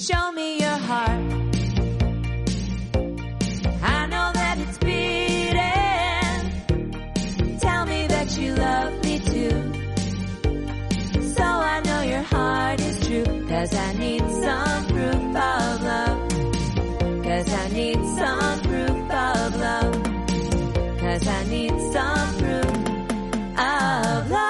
Show me your heart. I know that it's beating. Tell me that you love me too. So I know your heart is true. 'Cause I need some proof of love. 'Cause I need some proof of love. 'Cause I need some proof of love.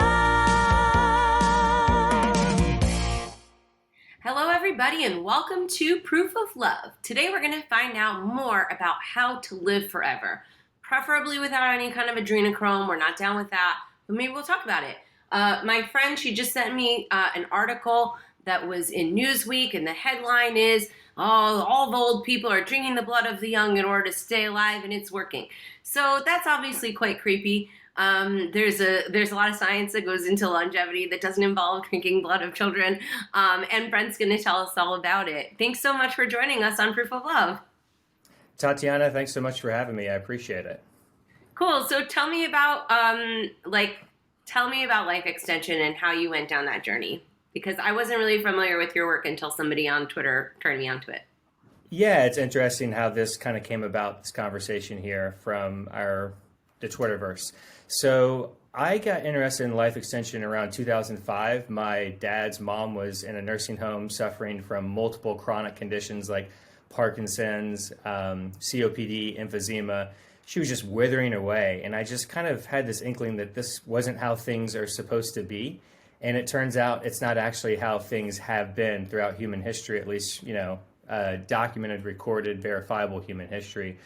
Hello everybody and welcome to Proof of Love. Today we're going to find out more about how to live forever. Preferably without any kind of adrenochrome. We're not down with that, but maybe we'll talk about it. My friend, she just sent me an article that was in Newsweek, and the headline is, all the old people are drinking the blood of the young in order to stay alive, and it's working. So that's obviously quite creepy. There's a lot of science that goes into longevity that doesn't involve drinking blood of children, and Brent's going to tell us all about it. Thanks so much for joining us on Proof of Love. Tatiana, thanks so much for having me. I appreciate it. Cool. So tell me about life extension and how you went down that journey, because I wasn't really familiar with your work until somebody on Twitter turned me onto it. Yeah, it's interesting how this kind of came about, this conversation here from the Twitterverse. So I got interested in life extension around 2005. My dad's mom was in a nursing home suffering from multiple chronic conditions like Parkinson's, COPD, emphysema. She was just withering away. And I just kind of had this inkling that this wasn't how things are supposed to be. And it turns out it's not actually how things have been throughout human history, at least, documented, recorded, verifiable human history.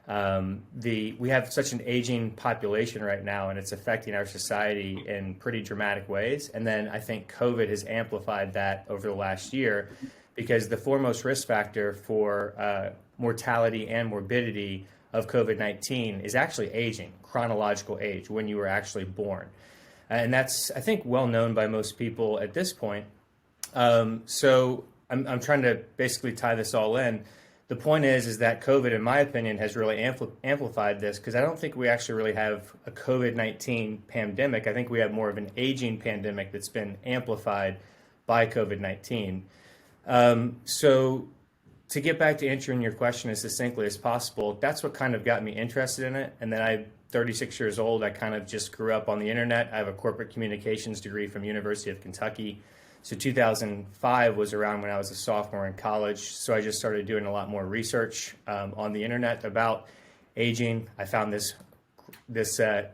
We have such an aging population right now, and it's affecting our society in pretty dramatic ways. And then I think COVID has amplified that over the last year, because the foremost risk factor for mortality and morbidity of COVID-19 is actually aging, chronological age, when you were actually born. And that's, I think, well known by most people at this point. So I'm trying to basically tie this all in. The point is that COVID, in my opinion, has really amplified this, because I don't think we actually really have a COVID-19 pandemic. I think we have more of an aging pandemic that's been amplified by COVID-19. So to get back to answering your question as succinctly as possible, that's what kind of got me interested in it. And then I'm 36 years old. I kind of just grew up on the internet. I have a corporate communications degree from University of Kentucky. So 2005 was around when I was a sophomore in college. So I just started doing a lot more research on the internet about aging. I found this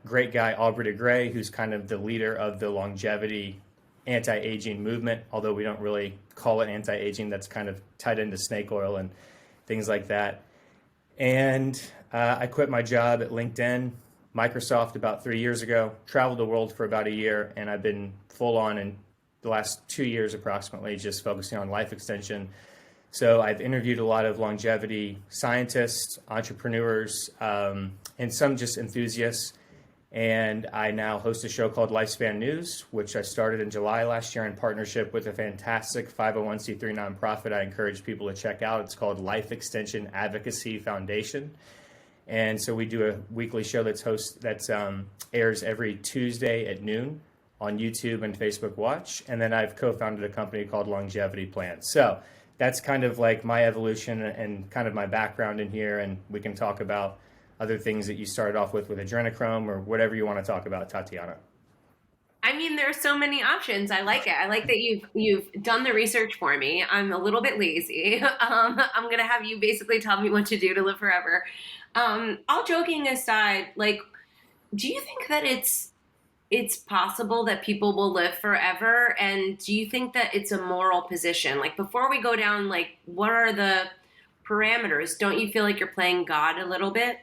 great guy, Aubrey de Grey, who's kind of the leader of the longevity anti-aging movement, although we don't really call it anti-aging. That's kind of tied into snake oil and things like that. And I quit my job at LinkedIn, Microsoft about 3 years ago, traveled the world for about a year, and I've been full on in the last 2 years approximately just focusing on life extension. So I've interviewed a lot of longevity scientists, entrepreneurs, and some just enthusiasts. And I now host a show called Lifespan News, which I started in July last year in partnership with a fantastic 501c3 nonprofit I encourage people to check out. It's called Life Extension Advocacy Foundation. And so we do a weekly show that airs every Tuesday at noon on YouTube and Facebook Watch. And then I've co-founded a company called Longevity Plan. So that's kind of like my evolution and kind of my background in here. And we can talk about other things that you started off with adrenochrome or whatever you want to talk about, Tatiana. I mean, there are so many options. I like it. I like that you've done the research for me. I'm a little bit lazy. I'm going to have you basically tell me what to do to live forever. All joking aside, do you think that it's possible that people will live forever? And do you think that it's a moral position? Before we go down, what are the parameters? Don't you feel like you're playing God a little bit?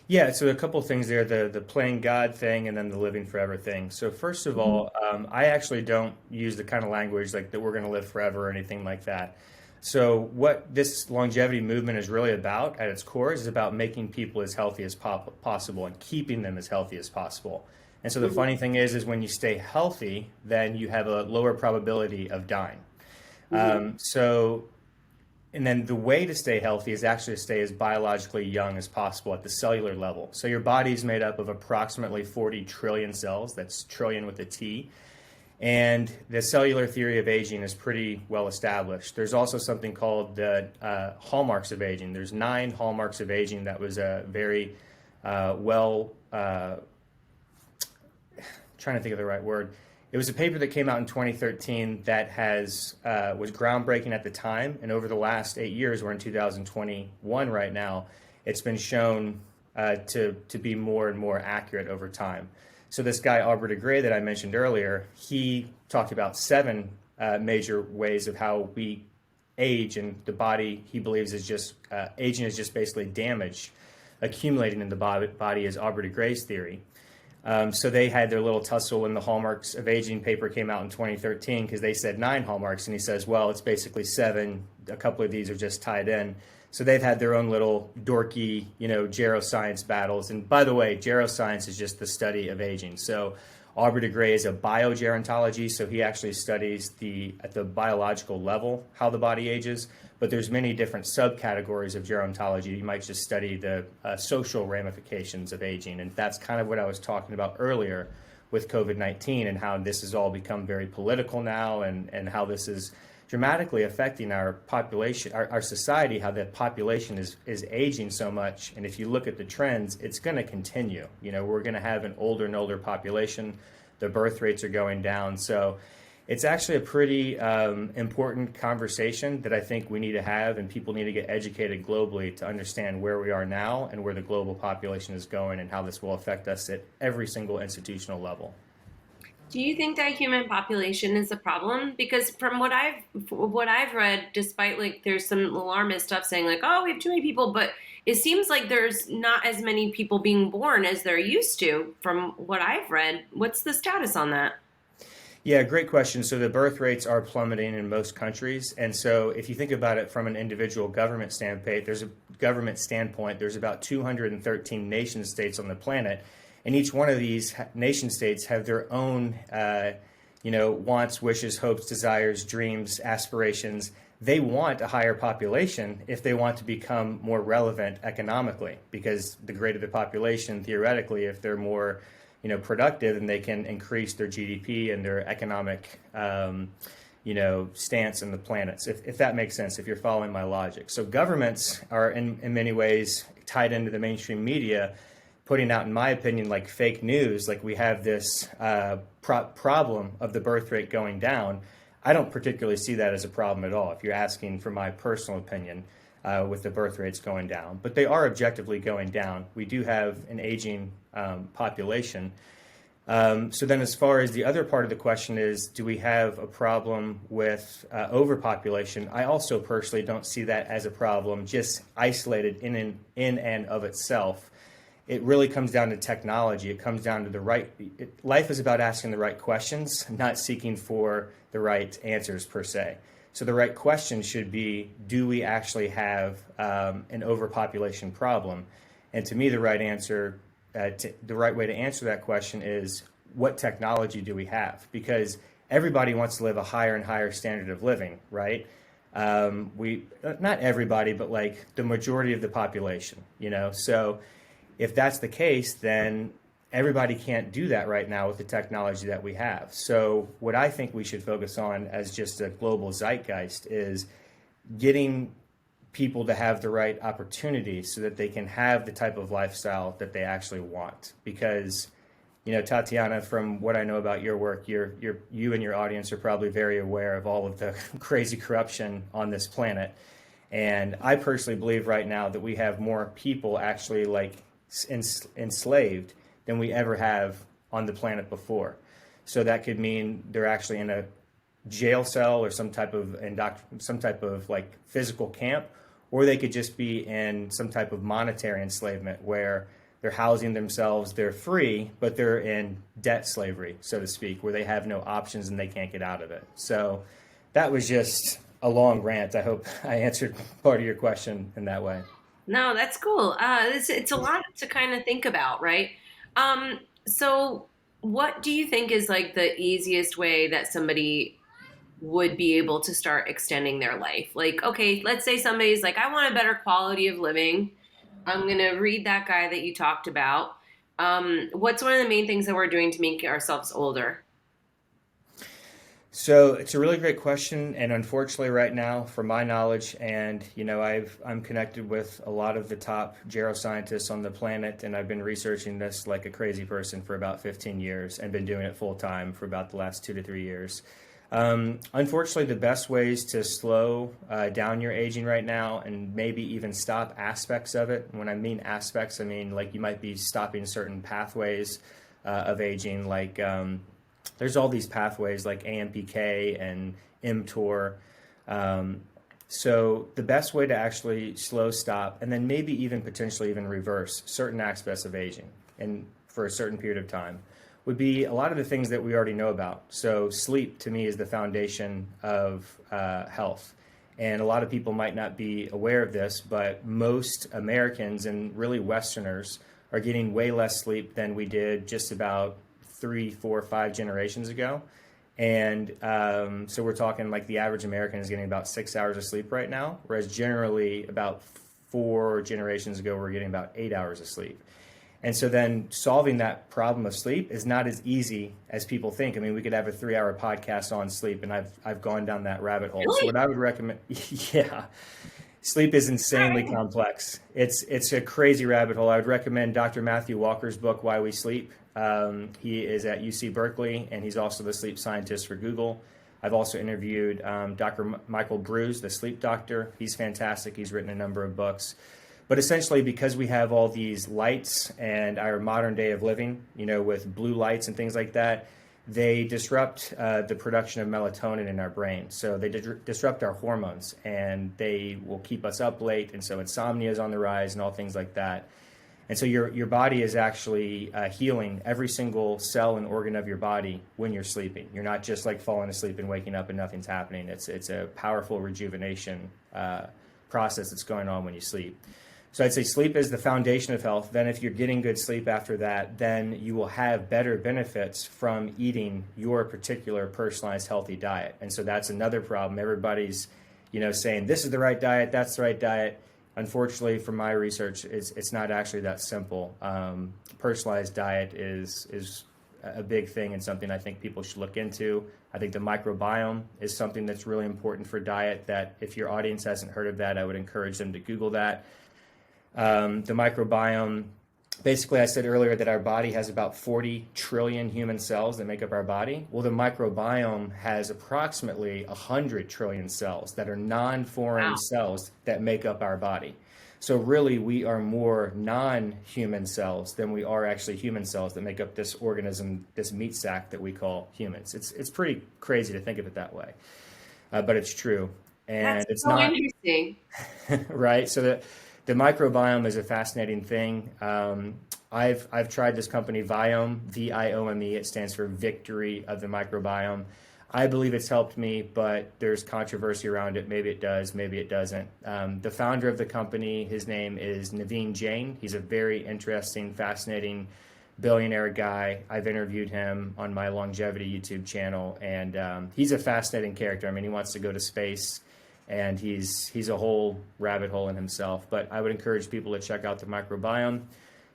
Yeah, so a couple of things there, the playing God thing and then the living forever thing. So first of all, I actually don't use the kind of language that we're going to live forever or anything like that. So what this longevity movement is really about at its core is about making people as healthy as possible and keeping them as healthy as possible. And so the funny thing is when you stay healthy, then you have a lower probability of dying. And then the way to stay healthy is actually to stay as biologically young as possible at the cellular level. So your body is made up of approximately 40 trillion cells. That's trillion with a T. And the cellular theory of aging is pretty well established. There's also something called the hallmarks of aging. There's 9 hallmarks of aging. That was a very trying to think of the right word. It was a paper that came out in 2013 that was groundbreaking at the time, and over the last 8 years, we're in 2021 right now, it's been shown to be more and more accurate over time. So this guy, Aubrey de Grey, that I mentioned earlier, he talked about 7 major ways of how we age, and the body, he believes, is just aging is just basically damage accumulating in the body is Aubrey de Grey's theory. So they had their little tussle when the Hallmarks of Aging paper came out in 2013 because they said 9 hallmarks, and he says, well, it's basically 7. A couple of these are just tied in. So they've had their own little dorky, geroscience battles. And by the way, geroscience is just the study of aging. So Aubrey de Grey is a biogerontology, so he actually studies at the biological level how the body ages. But there's many different subcategories of gerontology. You might just study the social ramifications of aging, and that's kind of what I was talking about earlier with COVID-19 and how this has all become very political now, and how this is dramatically affecting our population, our society, how the population is aging so much. And if you look at the trends, it's going to continue. We're going to have an older and older population. The birth rates are going down. So it's actually a pretty important conversation that I think we need to have, and people need to get educated globally to understand where we are now and where the global population is going and how this will affect us at every single institutional level. Do you think that human population is a problem? Because from what I've read, despite there's some alarmist stuff saying we have too many people, but it seems like there's not as many people being born as there used to. From what I've read, what's the status on that? Yeah, great question. So the birth rates are plummeting in most countries. And so if you think about it from an individual government standpoint, there's about 213 nation states on the planet. And each one of these nation states have their own, wants, wishes, hopes, desires, dreams, aspirations. They want a higher population if they want to become more relevant economically, because the greater the population, theoretically, if they're more productive, and they can increase their GDP and their economic, stance in the planets, if that makes sense, if you're following my logic. So governments are in many ways tied into the mainstream media, putting out, in my opinion, fake news. We have this problem of the birth rate going down. I don't particularly see that as a problem at all, if you're asking for my personal opinion, with the birth rates going down. But they are objectively going down. We do have an aging population. So then as far as the other part of the question is, do we have a problem with overpopulation? I also personally don't see that as a problem, just isolated in and of itself. It really comes down to technology. It comes down to life is about asking the right questions, not seeking for the right answers per se. So the right question should be, do we actually have an overpopulation problem? And to me, the right way to answer that question is, what technology do we have? Because everybody wants to live a higher and higher standard of living, right? Not everybody, but the majority of the population, So if that's the case, then everybody can't do that right now with the technology that we have. So what I think we should focus on as just a global zeitgeist is getting people to have the right opportunities so that they can have the type of lifestyle that they actually want. Because, Tatiana, from what I know about your work, you and your audience are probably very aware of all of the crazy corruption on this planet. And I personally believe right now that we have more people actually enslaved than we ever have on the planet before. So that could mean they're actually in a jail cell or some type of physical camp, or they could just be in some type of monetary enslavement where they're housing themselves, they're free, but they're in debt slavery, so to speak, where they have no options and they can't get out of it. So that was just a long rant. I hope I answered part of your question in that way. No, that's cool. It's a lot to kind of think about, right? So what do you think is the easiest way that somebody would be able to start extending their life? Okay, let's say somebody's I want a better quality of living. I'm going to read that guy that you talked about. What's one of the main things that we're doing to make ourselves older? So it's a really great question, and unfortunately, right now, from my knowledge, and I'm connected with a lot of the top geroscientists on the planet, and I've been researching this like a crazy person for about 15 years, and been doing it full time for about the last 2 to 3 years. Unfortunately, the best ways to slow down your aging right now, and maybe even stop aspects of it. When I mean aspects, I mean like you might be stopping certain pathways of aging, like. There's all these pathways like AMPK and mTOR. So the best way to actually slow, stop, and then maybe even potentially even reverse certain aspects of aging and for a certain period of time would be a lot of the things that we already know about. So sleep to me is the foundation of health. And a lot of people might not be aware of this, but most Americans and really Westerners are getting way less sleep than we did just about 3, 4, 5 generations ago. And so we're talking like the average American is getting about 6 hours of sleep right now, whereas generally about 4 generations ago, we're getting about 8 hours of sleep. And so then solving that problem of sleep is not as easy as people think. I mean, we could have a 3-hour podcast on sleep, and I've gone down that rabbit hole. Really? So what I would recommend, yeah, sleep is insanely complex. It's a crazy rabbit hole. I would recommend Dr. Matthew Walker's book, Why We Sleep. He is at UC Berkeley, and he's also the sleep scientist for Google. I've also interviewed Dr. Michael Brews, the sleep doctor. He's fantastic. He's written a number of books. But essentially, because we have all these lights and our modern day of living, with blue lights and things like that, they disrupt the production of melatonin in our brain. So they disrupt our hormones, and they will keep us up late. And so insomnia is on the rise and all things like that. And so your body is actually healing every single cell and organ of your body when you're sleeping. You're not just like falling asleep and waking up and nothing's happening. It's a powerful rejuvenation process that's going on when you sleep. So I'd say sleep is the foundation of health. Then if you're getting good sleep after that, then you will have better benefits from eating your particular personalized healthy diet. And so that's another problem. Everybody's, saying this is the right diet, that's the right diet. Unfortunately, from my research, it's not actually that simple. Personalized diet is a big thing and something I think people should look into. I think the microbiome is something that's really important for diet, that if your audience hasn't heard of that, I would encourage them to Google that. The microbiome, basically I said earlier that our body has about 40 trillion human cells that make up our body. Well, the microbiome has approximately 100 trillion cells that are non-foreign cells that make up our body. So really, we are more non-human cells than we are actually human cells that make up this organism, this meat sack that we call humans. It's pretty crazy to think of it that way, but it's true. And That's it's so not interesting. right. So the microbiome is a fascinating thing. I've tried this company Viome, Viome. It stands for Victory of the Microbiome. I believe it's helped me, but there's controversy around it. Maybe it does, maybe it doesn't. The founder of the company, his name is Naveen Jain. He's a very interesting, fascinating billionaire guy. I've interviewed him on my longevity YouTube channel, and he's a fascinating character. I mean, he wants to go to space, and he's a whole rabbit hole in himself. But I would encourage people to check out the microbiome.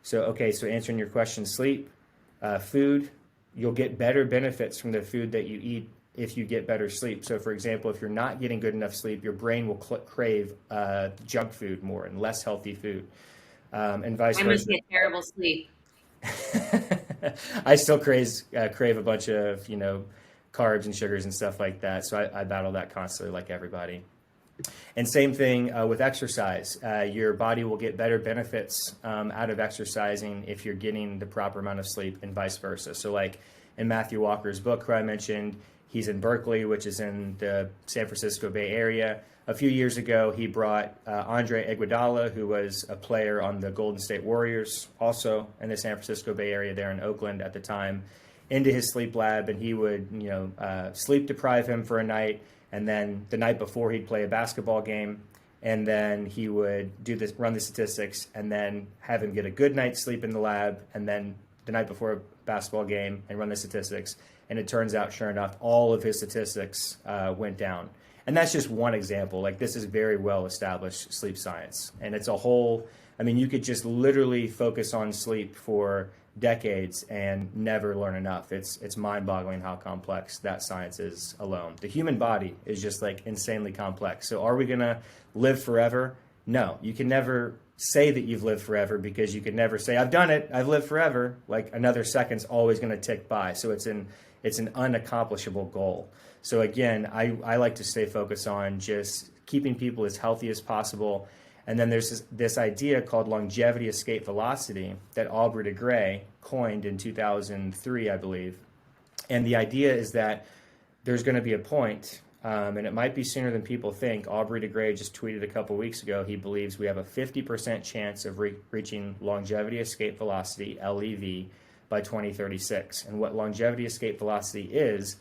So answering your question, sleep, food, you'll get better benefits from the food that you eat if you get better sleep. So for example, if you're not getting good enough sleep, your brain will crave junk food more and less healthy food, and vice versa. I must get terrible sleep. I still crave a bunch of, carbs and sugars and stuff like that. So I battle that constantly like everybody. And same thing with exercise. Your body will get better benefits out of exercising if you're getting the proper amount of sleep, and vice versa. So like in Matthew Walker's book, who I mentioned, he's in Berkeley, which is in the San Francisco Bay Area. A few years ago, he brought Andre Iguodala, who was a player on the Golden State Warriors, also in the San Francisco Bay Area there in Oakland at the time, into his sleep lab, and he would, sleep deprive him for a night, and then the night before he'd play a basketball game, and then he would run the statistics, and then have him get a good night's sleep in the lab, and then the night before a basketball game and run the statistics. And it turns out, sure enough, all of his statistics went down. And that's just one example. Like, this is very well established sleep science. And it's a whole, you could just literally focus on sleep for decades and never learn enough. It's mind-boggling how complex that science is alone. The human body is just like insanely complex. So are we going to live forever? No, you can never say that you've lived forever, because you can never say, I've done it, I've lived forever. Like, another second's always going to tick by. So it's an unaccomplishable goal. So again, I like to stay focused on just keeping people as healthy as possible. And then there's this idea called longevity escape velocity that Aubrey de Grey coined in 2003, I believe. And the idea is that there's going to be a point, and it might be sooner than people think. Aubrey de Grey just tweeted a couple weeks ago, he believes we have a 50% chance of reaching longevity escape velocity, LEV, by 2036. And what longevity escape velocity is,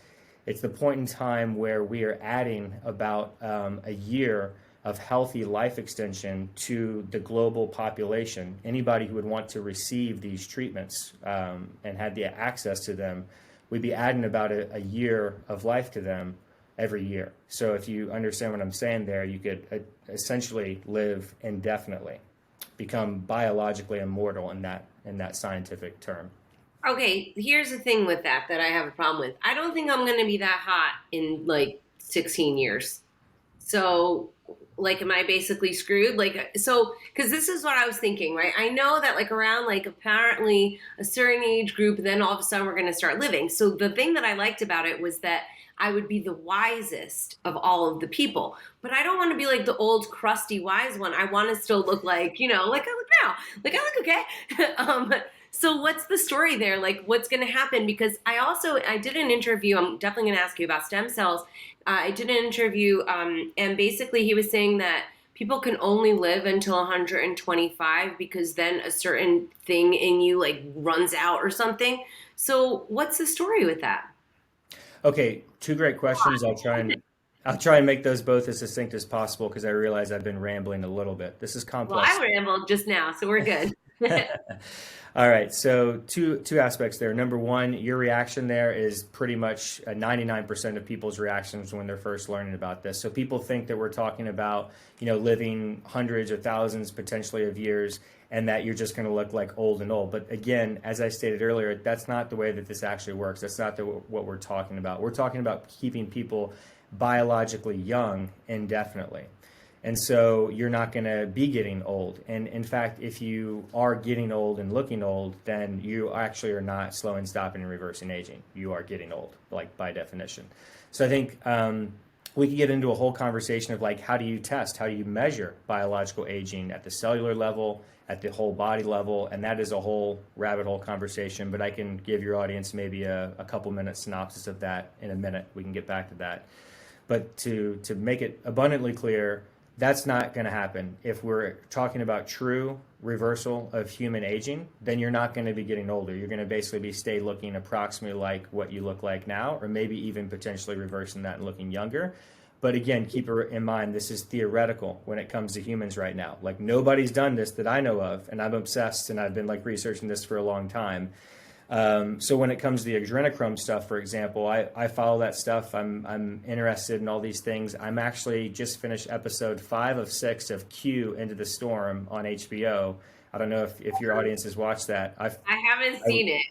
it's the point in time where we are adding about a year of healthy life extension to the global population. Anybody who would want to receive these treatments and had the access to them, we'd be adding about a year of life to them every year. So if you understand what I'm saying there, you could essentially live indefinitely, become biologically immortal in that scientific term. Okay, here's the thing with that I have a problem with. I don't think I'm going to be that hot in like 16 years. So, like, am I basically screwed? Like, so, because this is what I was thinking, right? I know that like around like apparently a certain age group, then all of a sudden we're going to start living. So the thing that I liked about it was that I would be the wisest of all of the people. But I don't want to be like the old crusty wise one. I want to still look like, like I look now. Like, I look okay. So what's the story there? Like, what's going to happen? Because I did an interview. I'm definitely going to ask you about stem cells. I did an interview, and basically he was saying that people can only live until 125 because then a certain thing in you like runs out or something. So what's the story with that? Okay, two great questions. I'll try and make those both as succinct as possible, because I realize I've been rambling a little bit. This is complex. Well, I rambled just now, so we're good. All right, so two aspects there. Number one, your reaction there is pretty much 99% of people's reactions when they're first learning about this. So people think that we're talking about, living hundreds or thousands potentially of years, and that you're just going to look like old and old. But again, as I stated earlier, that's not the way that this actually works. That's not what we're talking about. We're talking about keeping people biologically young indefinitely. And so you're not going to be getting old. And in fact, if you are getting old and looking old, then you actually are not slowing, stopping, and reversing aging. You are getting old, like by definition. So I think we could get into a whole conversation of like, how do you test? How do you measure biological aging at the cellular level, at the whole body level? And that is a whole rabbit hole conversation, but I can give your audience maybe a couple minute synopsis of that in a minute. We can get back to that. But to make it abundantly clear, that's not going to happen. If we're talking about true reversal of human aging, then you're not going to be getting older. You're going to basically stay looking approximately like what you look like now, or maybe even potentially reversing that and looking younger. But again, keep in mind, this is theoretical when it comes to humans right now. Like, nobody's done this that I know of, and I'm obsessed, and I've been like researching this for a long time. So when it comes to the adrenochrome stuff, for example, I follow that stuff. I'm interested in all these things. I'm actually just finished episode 5 of 6 of Q, Into the Storm on HBO. I don't know if your audience has watched that. I haven't seen it.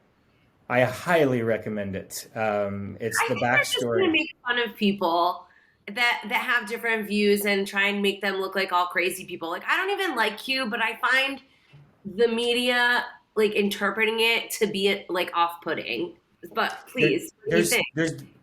I highly recommend it. It's the backstory. They're just going to make fun of people that have different views and try and make them look like all crazy people. Like, I don't even like Q, but I find the media like interpreting it to be like off-putting. But please, what do you think?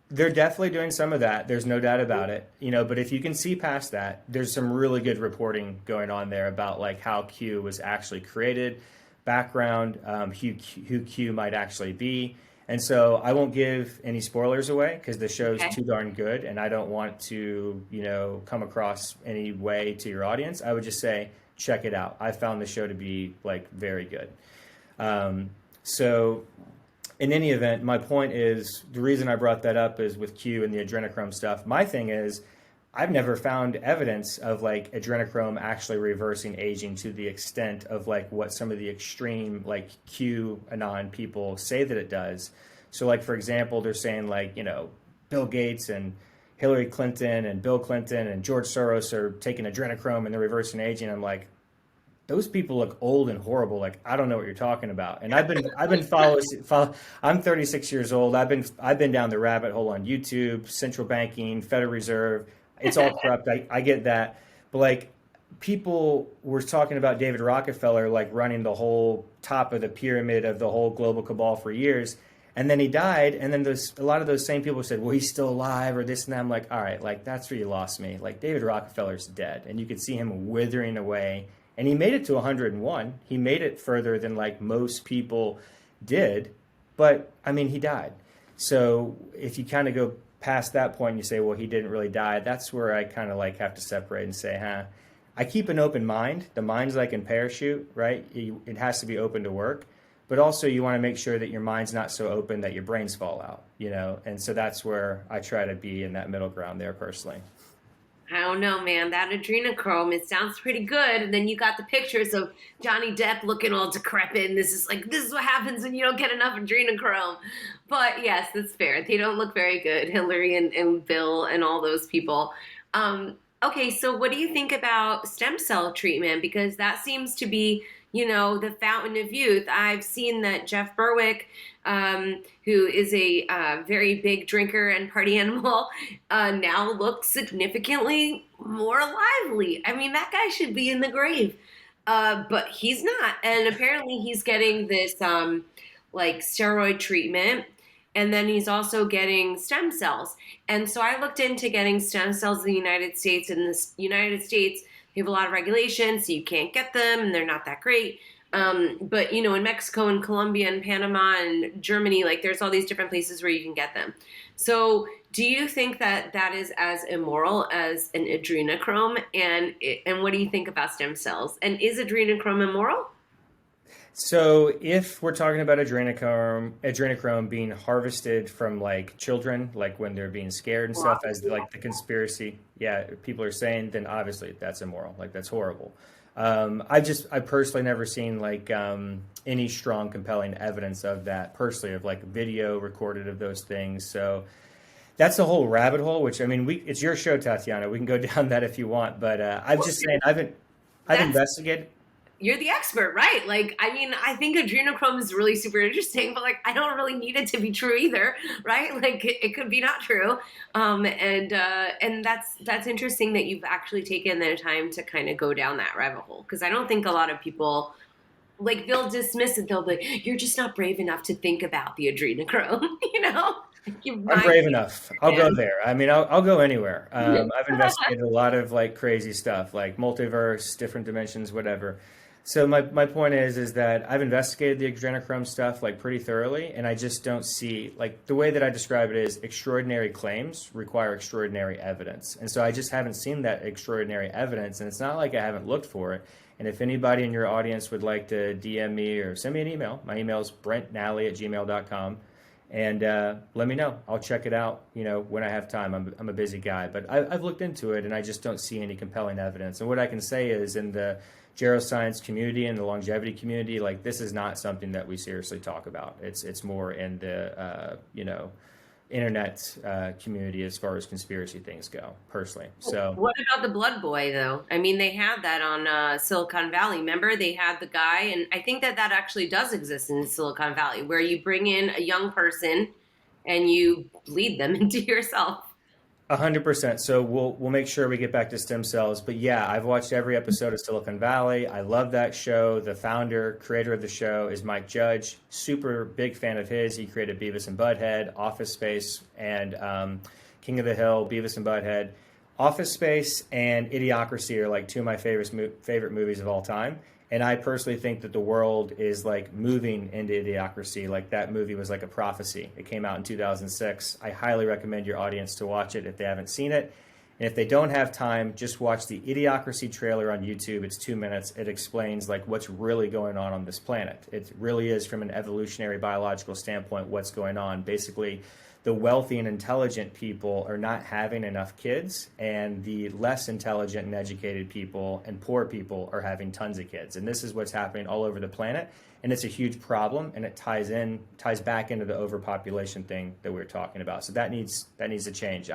They're definitely doing some of that. There's no doubt about it. But if you can see past that, there's some really good reporting going on there about like how Q was actually created, background, who Q might actually be. And so I won't give any spoilers away because the show's too darn good, and I don't want to, come across any way to your audience. I would just say, check it out. I found the show to be like very good. So in any event, my point is, the reason I brought that up is with Q and the adrenochrome stuff. My thing is, I've never found evidence of like adrenochrome actually reversing aging to the extent of like what some of the extreme like QAnon people say that it does. So like, for example, they're saying like, Bill Gates and Hillary Clinton and Bill Clinton and George Soros are taking adrenochrome and they're reversing aging. I'm like, those people look old and horrible. Like, I don't know what you're talking about. And I've been following. I'm 36 years old. I've been down the rabbit hole on YouTube, central banking, Federal Reserve. It's all corrupt. I get that, but like, people were talking about David Rockefeller like running the whole top of the pyramid of the whole global cabal for years. And then he died. And then a lot of those same people said, well, he's still alive or this and that. I'm like, all right, like, that's where you lost me. Like, David Rockefeller's dead, and you could see him withering away. And he made it to 101. He made it further than like most people did. But I mean, he died. So if you kind of go past that point and you say, well, he didn't really die, that's where I kind of like have to separate and say, I keep an open mind. The mind's like in parachute, right? It has to be open to work. But also you want to make sure that your mind's not so open that your brains fall out, you know? And so that's where I try to be in that middle ground there personally. I don't know, man. That adrenochrome, it sounds pretty good. And then you got the pictures of Johnny Depp looking all decrepit. And this is what happens when you don't get enough adrenochrome. But yes, that's fair. They don't look very good. Hillary and Bill and all those people. Okay, so what do you think about stem cell treatment? Because that seems to be, you know, the fountain of youth. I've seen that Jeff Berwick, who is a very big drinker and party animal, now looks significantly more lively. I mean, that guy should be in the grave, but he's not. And apparently he's getting this like steroid treatment. And then he's also getting stem cells. And so I looked into getting stem cells in the United States. In the United States, they have a lot of regulations, so you can't get them, and they're not that great. But, you know, in Mexico and Colombia and Panama and Germany, like, there's all these different places where you can get them. So do you think that that is as immoral as an adrenochrome? And what do you think about stem cells? And is adrenochrome immoral? So if we're talking about adrenochrome being harvested from like children, like when they're being scared and stuff, as like the conspiracy, people are saying, then obviously that's immoral. Like, that's horrible. I personally never seen like any strong, compelling evidence of that personally, of like video recorded of those things. So that's the whole rabbit hole, which, I mean, it's your show, Tatiana. We can go down that if you want, but I'm just saying I've investigated. You're the expert, right? Like, I mean, I think adrenochrome is really super interesting, but like, I don't really need it to be true either, right? Like, it could be not true. And that's interesting that you've actually taken the time to kind of go down that rabbit hole. Because I don't think a lot of people, like, they'll dismiss it. They'll be like, you're just not brave enough to think about the adrenochrome, you know? I'm brave enough. I'll go there. I mean, I'll go anywhere. I've investigated a lot of like crazy stuff, like multiverse, different dimensions, whatever. So my point is that I've investigated the adrenochrome stuff like pretty thoroughly, and I just don't see, like, the way that I describe it is extraordinary claims require extraordinary evidence. And so I just haven't seen that extraordinary evidence, and it's not like I haven't looked for it. And if anybody in your audience would like to DM me or send me an email, my email is brentnally@gmail.com. And let me know. I'll check it out, you know, when I have time. I'm a busy guy, but I've looked into it, and I just don't see any compelling evidence. And what I can say is, in the geroscience community and the longevity community, like, this is not something that we seriously talk about. It's more in the internet community as far as conspiracy things go, personally. So what about the blood boy, though? I mean, they had that on Silicon Valley. Remember, they had the guy, and I think that actually does exist in Silicon Valley, where you bring in a young person and you bleed them into yourself. 100%. So we'll make sure we get back to stem cells. But yeah, I've watched every episode of Silicon Valley. I love that show. The creator of the show is Mike Judge. Super big fan of his. He created Beavis and Butthead, Office Space, and King of the Hill, Beavis and Butthead. Office Space and Idiocracy are like two of my favorite movies of all time. And I personally think that the world is like moving into Idiocracy. Like, that movie was like a prophecy. It came out in 2006. I highly recommend your audience to watch it if they haven't seen it. And if they don't have time, just watch the Idiocracy trailer on YouTube. It's 2 minutes. It explains like what's really going on this planet. It really is, from an evolutionary biological standpoint, what's going on. Basically, the wealthy and intelligent people are not having enough kids, and the less intelligent and educated people and poor people are having tons of kids. And this is what's happening all over the planet. And it's a huge problem, and it ties back into the overpopulation thing that we were talking about. So that needs to change.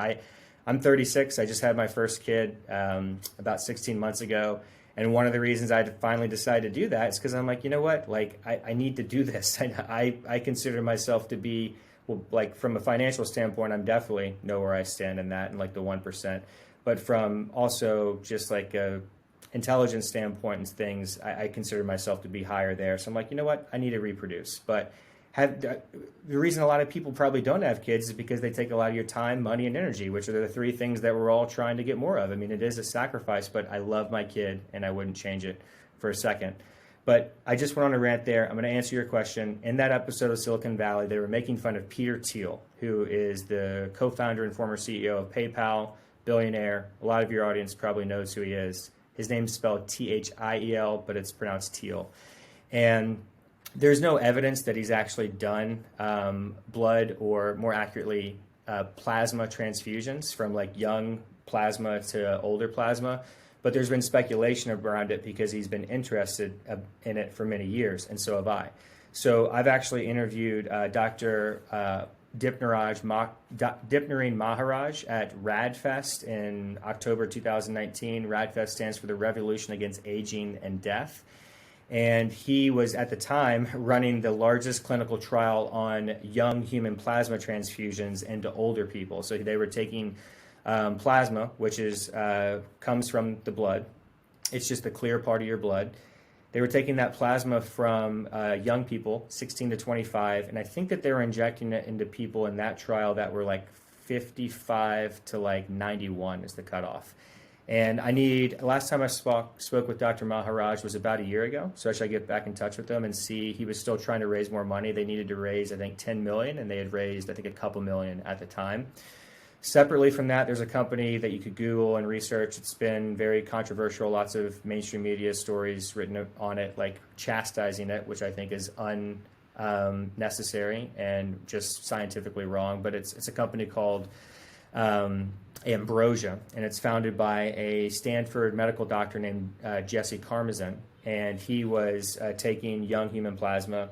I'm 36. I just had my first kid about 16 months ago. And one of the reasons I finally decided to do that is because I'm like, you know what? Like, I need to do this. I consider myself to be, well, like from a financial standpoint, I'm definitely know where I stand in that and like the 1%. But from also just like a intelligence standpoint and things, I consider myself to be higher there. So I'm like, you know what? I need to reproduce. But the reason a lot of people probably don't have kids is because they take a lot of your time, money, and energy, which are the three things that we're all trying to get more of. I mean, it is a sacrifice, but I love my kid and I wouldn't change it for a second. But I just went on a rant there. I'm going to answer your question. In that episode of Silicon Valley, they were making fun of Peter Thiel, who is the co-founder and former CEO of PayPal, billionaire. A lot of your audience probably knows who he is. His name's spelled Thiel, but it's pronounced Teal. And there's no evidence that he's actually done blood, or more accurately, plasma transfusions from like young plasma to older plasma. But there's been speculation around it because he's been interested in it for many years, and so have I. So I've actually interviewed Dr. Dipnarine Maharaj at RADFest in October 2019. RADFest stands for the Revolution Against Aging and Death. And he was, at the time, running the largest clinical trial on young human plasma transfusions into older people. So they were taking plasma, which comes from the blood. It's just the clear part of your blood. They were taking that plasma from young people, 16 to 25, and I think that they were injecting it into people in that trial that were like 55 to like 91 is the cutoff. And last time I spoke with Dr. Maharaj was about a year ago, so I should get back in touch with them and see. He was still trying to raise more money. They needed to raise, I think, 10 million, and they had raised, I think, a couple million at the time. Separately from that, there's a company that you could Google and research. It's been very controversial, lots of mainstream media stories written on it, like chastising it, which I think is unnecessary and just scientifically wrong. But it's a company called Ambrosia, and it's founded by a Stanford medical doctor named Jesse Karmazin, and he was taking young human plasma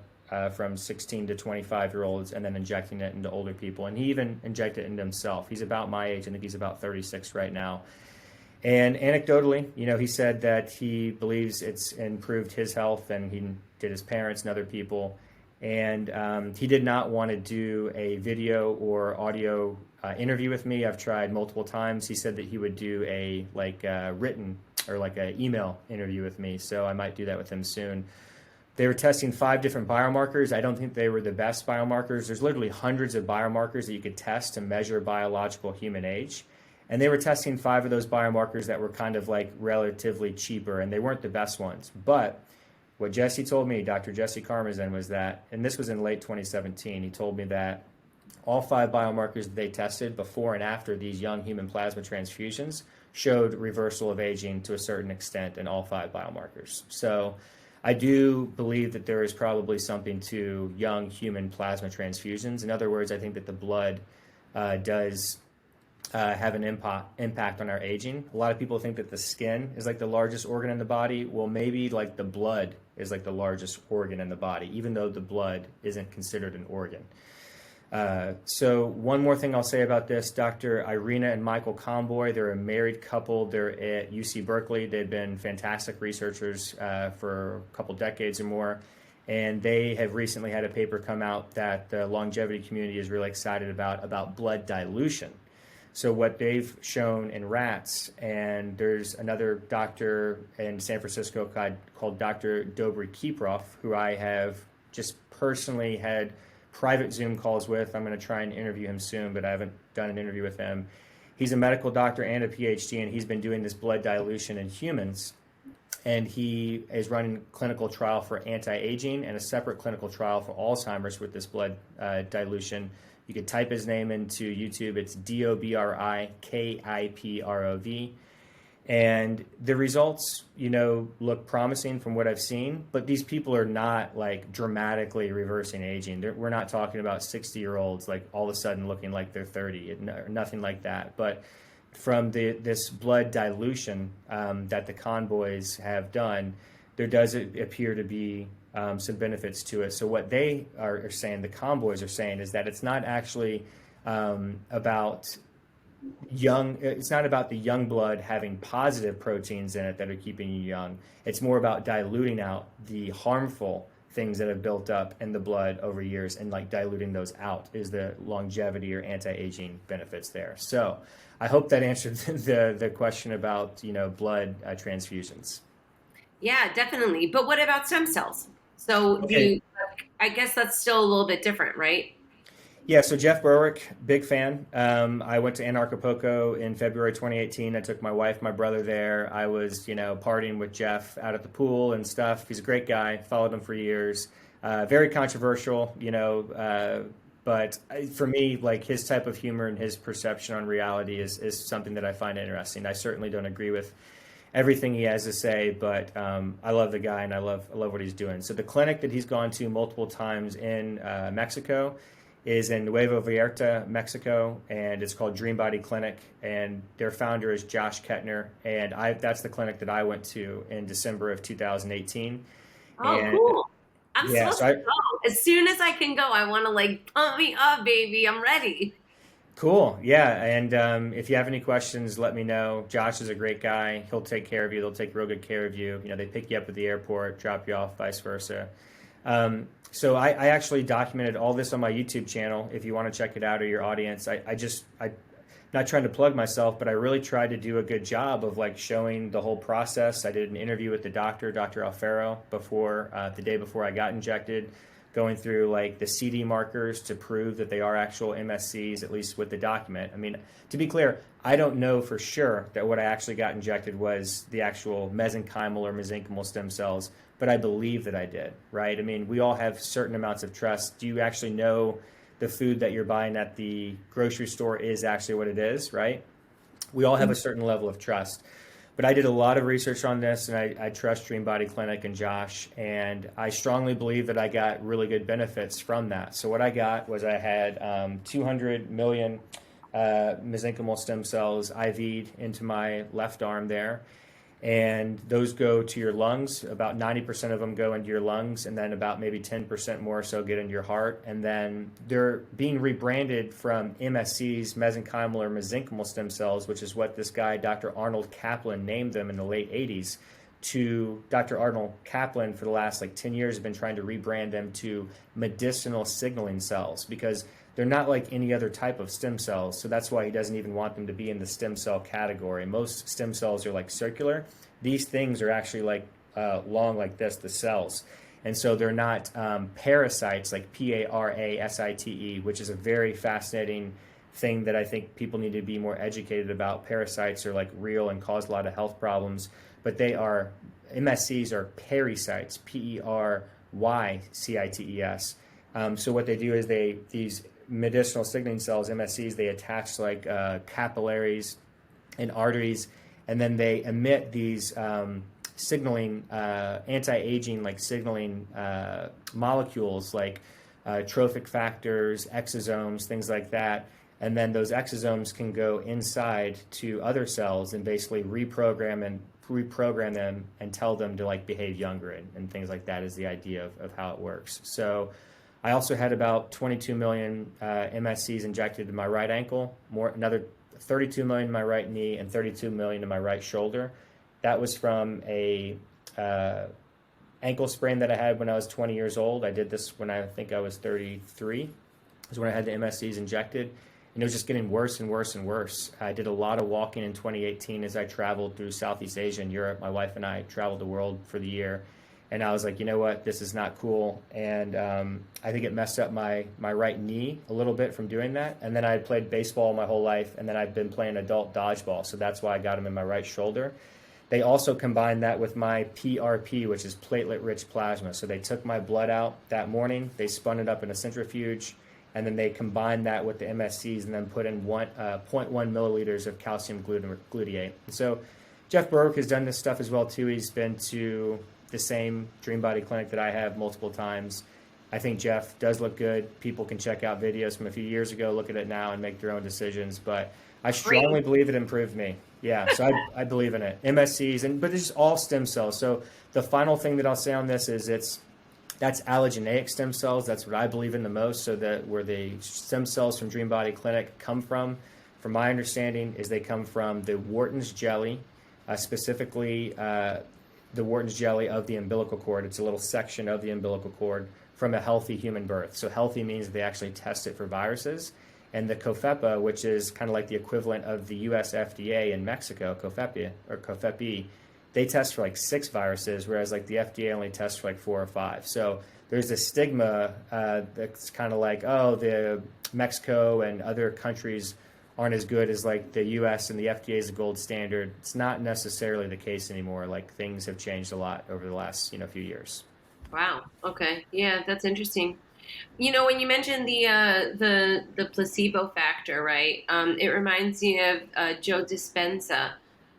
from 16 to 25-year-olds and then injecting it into older people. And he even injected it into himself. He's about my age. I think he's about 36 right now. And anecdotally, he said that he believes it's improved his health, and he did his parents and other people. And he did not want to do a video or audio interview with me. I've tried multiple times. He said that he would do a written or like an email interview with me. So I might do that with him soon. They were testing 5 different biomarkers. I don't think they were the best biomarkers. There's literally hundreds of biomarkers that you could test to measure biological human age. And they were testing 5 of those biomarkers that were kind of like relatively cheaper, and they weren't the best ones. But what Jesse told me, Dr. Jesse Karmazin, was that, and this was in late 2017, he told me that all 5 biomarkers that they tested before and after these young human plasma transfusions showed reversal of aging to a certain extent in all 5 biomarkers. So I do believe that there is probably something to young human plasma transfusions. In other words, I think that the blood does have an impact on our aging. A lot of people think that the skin is like the largest organ in the body. Well, maybe like the blood is like the largest organ in the body, even though the blood isn't considered an organ. So one more thing I'll say about this, Dr. Irina and Michael Comboy, they're a married couple. They're at UC Berkeley. They've been fantastic researchers for a couple decades or more. And they have recently had a paper come out that the longevity community is really excited about blood dilution. So what they've shown in rats, and there's another doctor in San Francisco called Dr. Dobry Kiprov, who I have just personally had private Zoom calls with. I'm going to try and interview him soon, but I haven't done an interview with him. He's a medical doctor and a PhD, and he's been doing this blood dilution in humans. And he is running a clinical trial for anti-aging and a separate clinical trial for Alzheimer's with this blood dilution. You could type his name into YouTube. It's Dobrikiprov. And the results, look promising from what I've seen, but these people are not like dramatically reversing aging. We're not talking about 60-year-olds like all of a sudden looking like they're 30, nothing like that. But from this blood dilution that the convoys have done, there does appear to be some benefits to it. So what they are saying, the convoys are saying, is that it's not actually about it's not about the young blood having positive proteins in it that are keeping you young. It's more about diluting out the harmful things that have built up in the blood over years, and like diluting those out is the longevity or anti-aging benefits there. So I hope that answered the question about, blood transfusions. Yeah, definitely. But what about stem cells? So Okay. I guess that's still a little bit different, right? Yeah, so Jeff Berwick, big fan. I went to Anarchapulco in February 2018. I took my wife, my brother there. I was, partying with Jeff out at the pool and stuff. He's a great guy. Followed him for years. Very controversial, but for me, like his type of humor and his perception on reality is something that I find interesting. I certainly don't agree with everything he has to say, but I love the guy and I love what he's doing. So the clinic that he's gone to multiple times in Mexico is in Nuevo Vallarta, Mexico, and it's called Dream Body Clinic, and their founder is Josh Kettner, and that's the clinic that I went to in December of 2018. Oh, And cool. I'm yeah, supposed to go. As soon as I can go, I want to like pump me up, baby. I'm ready. cool. Yeah, and if you have any questions, let me know. Josh is a great guy. He'll take care of you. They'll take real good care of you. They pick you up at the airport, drop you off, vice versa. So I actually documented all this on my YouTube channel. If you want to check it out, or your audience, I'm not trying to plug myself, but I really tried to do a good job of like showing the whole process. I did an interview with the doctor, Dr. Alfaro, the day before I got injected, going through like the CD markers to prove that they are actual MSCs, at least with the document. I mean, to be clear, I don't know for sure that what I actually got injected was the actual mesenchymal or mesenchymal stem cells, but I believe that I did, right? I mean, we all have certain amounts of trust. Do you actually know the food that you're buying at the grocery store is actually what it is, right? We all have a certain level of trust. But I did a lot of research on this, and I trust Dream Body Clinic and Josh, and I strongly believe that I got really good benefits from that. So what I got was I had 200 million mesenchymal stem cells IV'd into my left arm there, and those go to your lungs. About 90% of them go into your lungs, and then about maybe 10% more so get into your heart. And then they're being rebranded from MSCs, mesenchymal or mesenchymal stem cells, which is what this guy, Dr. Arnold Kaplan, named them in the late 80s, to Dr. Arnold Kaplan for the last 10 years have been trying to rebrand them to medicinal signaling cells, because they're not like any other type of stem cells. So that's why he doesn't even want them to be in the stem cell category. Most stem cells are like circular. These things are actually like long like this, the cells. And so they're not parasites like parasite, which is a very fascinating thing that I think people need to be more educated about. Parasites are like real and cause a lot of health problems, but MSCs are pericytes, Perycites. So what they do is these medicinal signaling cells, MSCs, they attach like capillaries and arteries, and then they emit these signaling, anti-aging like signaling molecules like trophic factors, exosomes, things like that. And then those exosomes can go inside to other cells and basically reprogram them and tell them to like behave younger and things like that is the idea of how it works. So I also had about 22 million MSCs injected in my right ankle, another 32 million in my right knee, and 32 million in my right shoulder. That was from a ankle sprain that I had when I was 20 years old. I did this when I think I was 33, is when I had the MSCs injected. And it was just getting worse and worse and worse. I did a lot of walking in 2018 as I traveled through Southeast Asia and Europe. My wife and I traveled the world for the year. And I was like, you know what, this is not cool. And I think it messed up my right knee a little bit from doing that. And then I had played baseball my whole life, and then I'd been playing adult dodgeball. So that's why I got them in my right shoulder. They also combined that with my PRP, which is platelet-rich plasma. So they took my blood out that morning, they spun it up in a centrifuge, and then they combined that with the MSCs and then put in 0.1 milliliters of calcium glutamate. And so Jeff Berwick has done this stuff as well, too. He's been to the same Dream Body Clinic that I have multiple times. I think Jeff does look good. People can check out videos from a few years ago, look at it now, and make their own decisions. But I strongly believe it improved me. Yeah, so I believe in it. MSCs, but it's all stem cells. So the final thing that I'll say on this is that's allogeneic stem cells. That's what I believe in the most. So that where the stem cells from Dream Body Clinic come from, from my understanding, is they come from the Wharton's jelly, specifically the Wharton's jelly of the umbilical cord. It's a little section of the umbilical cord from a healthy human birth. So healthy means they actually test it for viruses. And the COFEPA, which is kind of like the equivalent of the US FDA in Mexico, COFEPI or COFEPI, they test for like 6 viruses, whereas like the FDA only tests for like 4 or 5. So there's this stigma that's kind of like, oh, the Mexico and other countries aren't as good as like the US and the FDA is the gold standard. It's not necessarily the case anymore. Like things have changed a lot over the last few years. Wow. Okay. Yeah, that's interesting. When you mentioned the placebo factor, right? It reminds me of Joe Dispenza.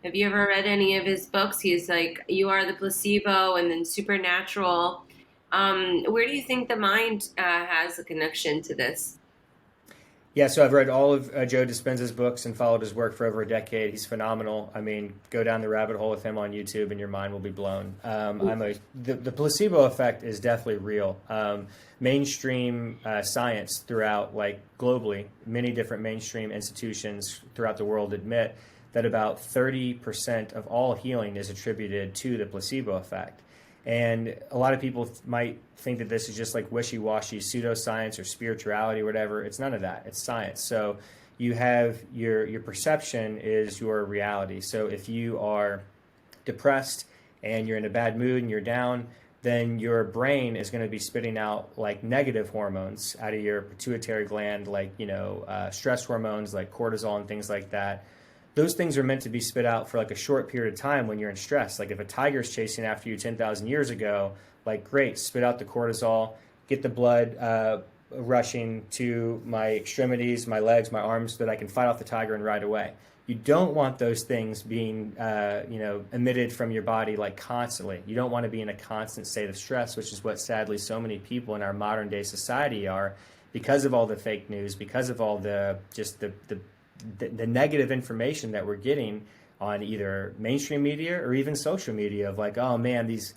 Have you ever read any of his books? He's like, "You Are the Placebo," and then Supernatural. Where do you think the mind has a connection to this? Yeah, so I've read all of Joe Dispenza's books and followed his work for over a decade. He's phenomenal. I mean, go down the rabbit hole with him on YouTube and your mind will be blown. The placebo effect is definitely real. Mainstream science throughout, like globally, many different mainstream institutions throughout the world admit that about 30% of all healing is attributed to the placebo effect. And a lot of people might think that this is just like wishy-washy pseudoscience or spirituality or whatever. It's none of that. It's science. So you have your perception is your reality. So if you are depressed and you're in a bad mood and you're down, then your brain is going to be spitting out like negative hormones out of your pituitary gland, like, stress hormones like cortisol and things like that. Those things are meant to be spit out for like a short period of time when you're in stress. Like if a tiger's chasing after you 10,000 years ago, like great, spit out the cortisol, get the blood rushing to my extremities, my legs, my arms, so that I can fight off the tiger and ride away. You don't want those things being, emitted from your body like constantly. You don't want to be in a constant state of stress, which is what sadly so many people in our modern day society are, because of all the fake news, because of all the negative information that we're getting on either mainstream media or even social media of like, oh man, these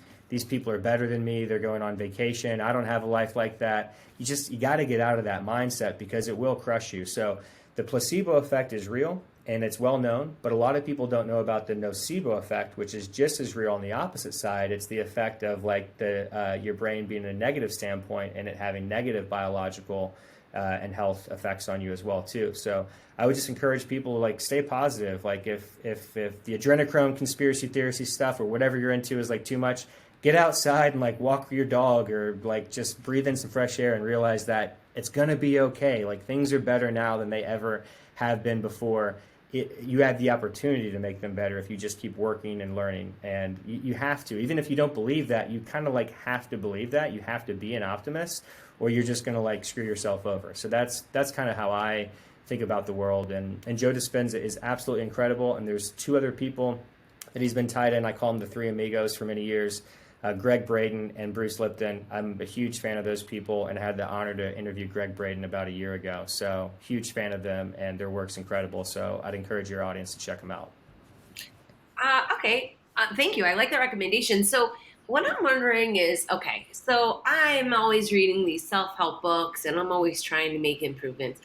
people are better than me. They're going on vacation. I don't have a life like that. You got to get out of that mindset because it will crush you. So the placebo effect is real and it's well known, but a lot of people don't know about the nocebo effect, which is just as real on the opposite side. It's the effect of like your brain being in a negative standpoint and it having negative biological and health effects on you as well too. So I would just encourage people to like stay positive. Like if the adrenochrome conspiracy theory stuff or whatever you're into is like too much, get outside and like walk your dog or like just breathe in some fresh air and realize that it's gonna be okay. Like things are better now than they ever have been before. You have the opportunity to make them better if you just keep working and learning. And you have to, even if you don't believe that, you kind of like have to believe that. You have to be an optimist or you're just going to like screw yourself over. So that's kind of how I think about the world. And Joe Dispenza is absolutely incredible. And there's 2 other people that he's been tied in. I call them the 3 amigos for many years. Greg Braden and Bruce Lipton. I'm a huge fan of those people and had the honor to interview Greg Braden about a year ago. So huge fan of them and their work's incredible. So I'd encourage your audience to check them out. Okay. Thank you. I like the recommendation. So what I'm wondering is, okay, so I'm always reading these self-help books and I'm always trying to make improvements,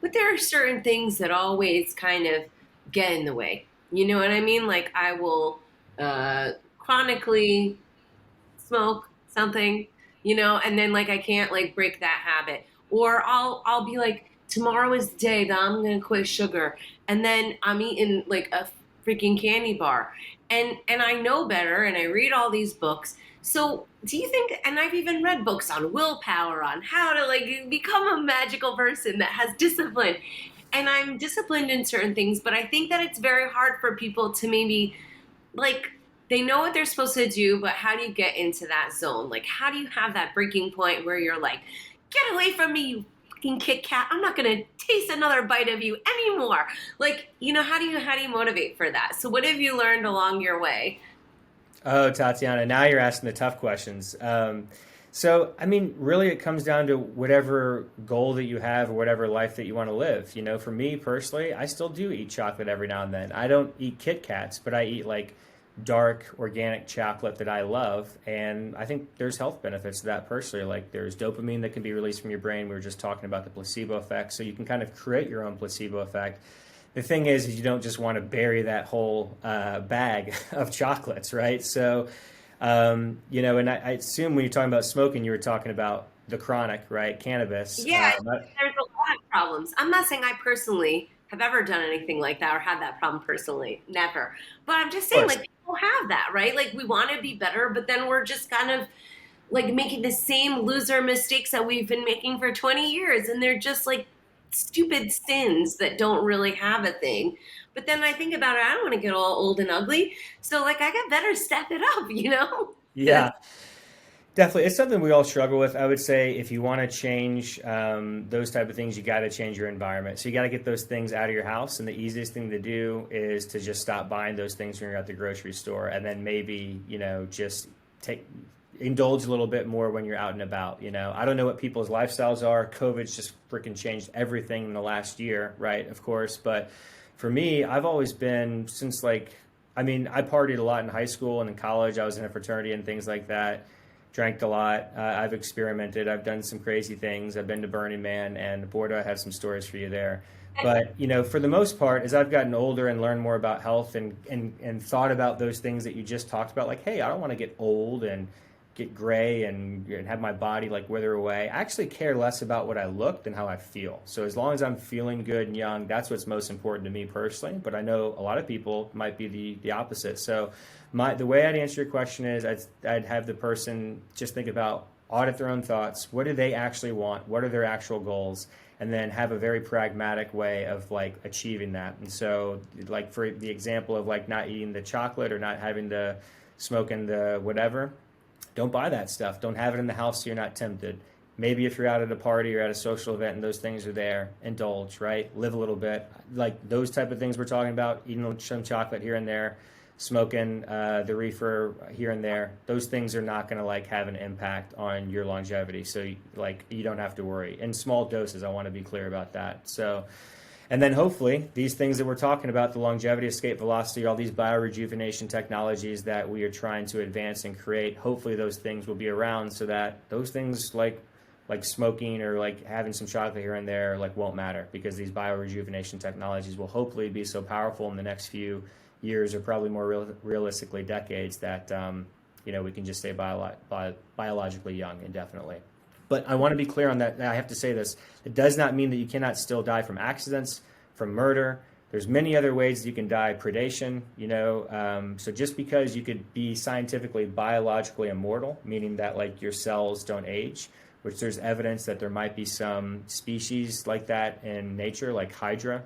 but there are certain things that always kind of get in the way. You know what I mean? Like I will chronically smoke something, and then like I can't like break that habit. Or I'll be like, tomorrow is the day that I'm gonna quit sugar, and then I'm eating like a freaking candy bar. And I know better and I read all these books. So do you think, and I've even read books on willpower, on how to like become a magical person that has discipline. And I'm disciplined in certain things, but I think that it's very hard for people to maybe like, they know what they're supposed to do, but how do you get into that zone? Like, how do you have that breaking point where you're like, get away from me, you fucking Kit Kat. I'm not going to taste another bite of you anymore. Like, how do you motivate for that? So what have you learned along your way? Oh, Tatiana, now you're asking the tough questions. So, I mean, really it comes down to whatever goal that you have or whatever life that you want to live. For me personally, I still do eat chocolate every now and then. I don't eat Kit Kats, but I eat like dark organic chocolate that I love, and I think there's health benefits to that personally. Like there's dopamine that can be released from your brain. We were just talking about the placebo effect, so you can kind of create your own placebo effect. the thing is you don't just want to bury that whole bag of chocolates, right? So, and I assume when you're talking about smoking, you were talking about the chronic, right? Cannabis. Yeah, there's a lot of problems. I'm not saying I personally have ever done anything like that or had that problem personally. Never. But I'm just saying, like, people have that, right? Like, we want to be better, but then we're just kind of like making the same loser mistakes that we've been making for 20 years. And they're just like stupid sins that don't really have a thing. But then I think about it, I don't want to get all old and ugly. So, like, I got better step it up. Yeah. Definitely. It's something we all struggle with. I would say if you want to change those type of things, you got to change your environment. So you got to get those things out of your house. And the easiest thing to do is to just stop buying those things when you're at the grocery store. And then maybe, just indulge a little bit more when you're out and about. I don't know what people's lifestyles are. COVID's just freaking changed everything in the last year, right? Of course. But for me, I've always been I partied a lot in high school and in college. I was in a fraternity and things like that. Drank a lot. I've experimented. I've done some crazy things. I've been to Burning Man, and boy, do I have some stories for you there. But, for the most part, as I've gotten older and learned more about health and thought about those things that you just talked about, like, hey, I don't want to get old and get gray and have my body like wither away. I actually care less about what I look than how I feel. So as long as I'm feeling good and young, that's what's most important to me personally. But I know a lot of people might be the opposite. So the way I'd answer your question is I'd have the person just think about, audit their own thoughts. What do they actually want? What are their actual goals? And then have a very pragmatic way of like achieving that. And so like for the example of like not eating the chocolate or not having the smoking the whatever, don't buy that stuff. Don't have it in the house so you're not tempted. Maybe if you're out at a party or at a social event and those things are there, indulge, right? Live a little bit. Like those type of things we're talking about, eating some chocolate here and there, smoking the reefer here and there. Those things are not going to like have an impact on your longevity. So you don't have to worry. In small doses, I want to be clear about that. So, and then hopefully these things that we're talking about, the longevity, escape velocity, all these biorejuvenation technologies that we are trying to advance and create, hopefully those things will be around so that those things like smoking or like having some chocolate here and there like won't matter, because these biorejuvenation technologies will hopefully be so powerful in the next few years or probably more realistically decades that we can just stay biologically young indefinitely. But I want to be clear on that. I have to say this. It does not mean that you cannot still die from accidents, from murder. There's many other ways you can die. Predation, so just because you could be scientifically, biologically immortal, meaning that like your cells don't age, which there's evidence that there might be some species like that in nature, like Hydra.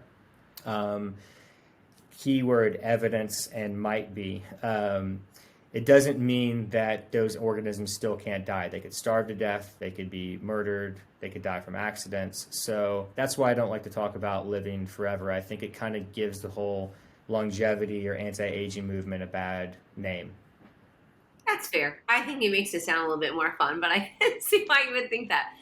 Keyword evidence and might be. It doesn't mean that those organisms still can't die. They could starve to death, they could be murdered, they could die from accidents. So that's why I don't like to talk about living forever. I think it kind of gives the whole longevity or anti-aging movement a bad name. That's fair. I think it makes it sound a little bit more fun, but I can see why you would think that.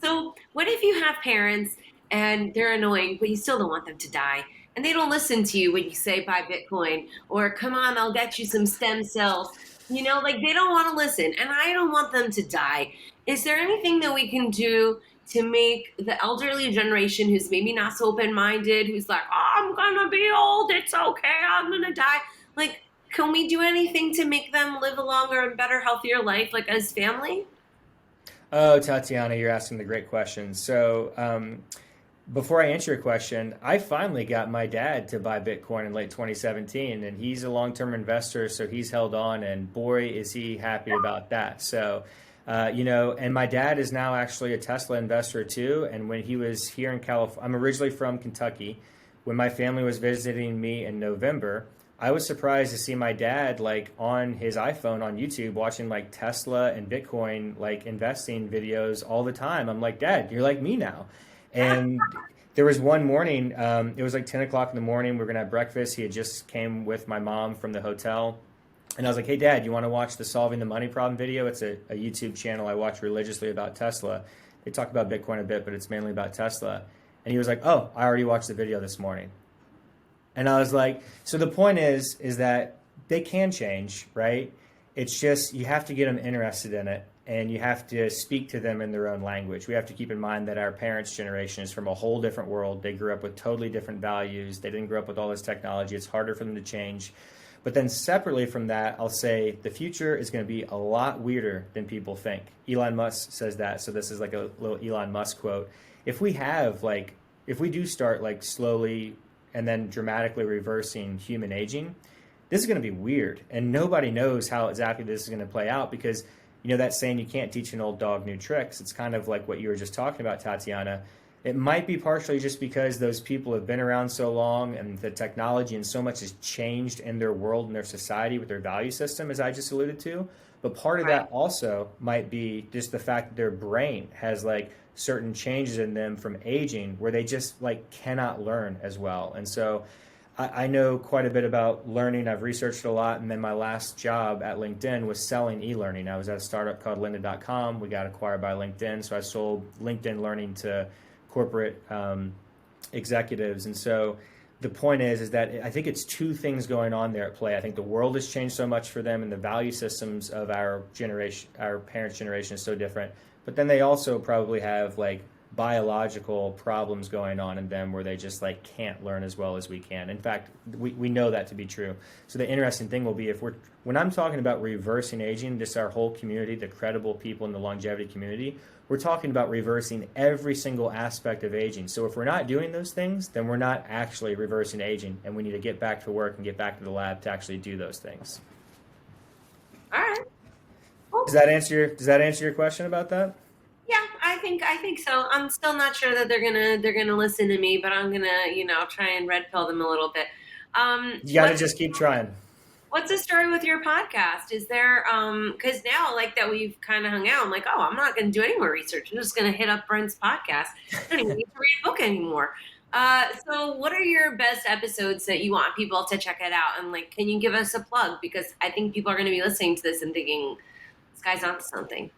So what if you have parents and they're annoying, but you still don't want them to die? And they don't listen to you when you say buy Bitcoin or come on, I'll get you some stem cells. They don't want to listen, and I don't want them to die. Is there anything that we can do to make the elderly generation who's maybe not so open-minded, who's like, oh, I'm going to be old, it's okay, I'm going to die. Like, can we do anything to make them live a longer and better, healthier life, like as family? Oh, Tatiana, you're asking the great question. So, before I answer your question, I finally got my dad to buy Bitcoin in late 2017, and he's a long-term investor, so he's held on, and boy, is he happy about that. So, and my dad is now actually a Tesla investor too, and when he was here in California, I'm originally from Kentucky. When my family was visiting me in November, I was surprised to see my dad like on his iPhone on YouTube watching like Tesla and Bitcoin like investing videos all the time. I'm like, Dad, you're like me now. And there was one morning, it was like 10 o'clock in the morning. We were going to have breakfast. He had just came with my mom from the hotel. And I was like, hey, Dad, you want to watch the Solving the Money Problem video? It's a YouTube channel I watch religiously about Tesla. They talk about Bitcoin a bit, but it's mainly about Tesla. And he was like, oh, I already watched the video this morning. And I was like, so the point is that they can change, right? It's just you have to get them interested in it. and you have to speak to them in their own language. We have to keep in mind that our parents' generation is from a whole different world. They grew up with totally different values. They didn't grow up with all this technology. It's harder for them to change. But then separately from that, I'll say the future is going to be a lot weirder than people think. Elon Musk says that. So this is like a little Elon Musk quote. If we do start like slowly and then dramatically reversing human aging, this is going to be weird. And nobody knows how exactly this is going to play out, because, you know, that saying, you can't teach an old dog new tricks. It's kind of like what you were just talking about, Tatiana. It might be partially just because those people have been around so long and the technology and so much has changed in their world and their society with their value system, as I just alluded to. But part of that also might be just the fact that their brain has like certain changes in them from aging where they just like cannot learn as well. And so I know quite a bit about learning. I've researched a lot. And then my last job at LinkedIn was selling e-learning. I was at a startup called lynda.com. We got acquired by LinkedIn. So I sold LinkedIn learning to corporate executives. And so the point is that I think it's two things going on there at play. I think the world has changed so much for them, and the value systems of our generation, our parents' generation, is so different. But then they also probably have like biological problems going on in them where they just like can't learn as well as we can. In fact, we know that to be true. So the interesting thing will be, when I'm talking about reversing aging, this our whole community, the credible people in the longevity community, we're talking about reversing every single aspect of aging. So if we're not doing those things, then we're not actually reversing aging, and we need to get back to work and get back to the lab to actually do those things. All right. Cool. Does that answer your question about that? Yeah, I think so. I'm still not sure that they're gonna listen to me, but I'm gonna try and red pill them a little bit. You got to just keep trying. What's the story with your podcast? Is there because now like that we've kind of hung out, I'm like, oh, I'm not gonna do any more research. I'm just gonna hit up Brent's podcast. I don't even need to read a book anymore. So what are your best episodes that you want people to check it out? And like, can you give us a plug? Because I think people are gonna be listening to this and thinking, this guy's onto something.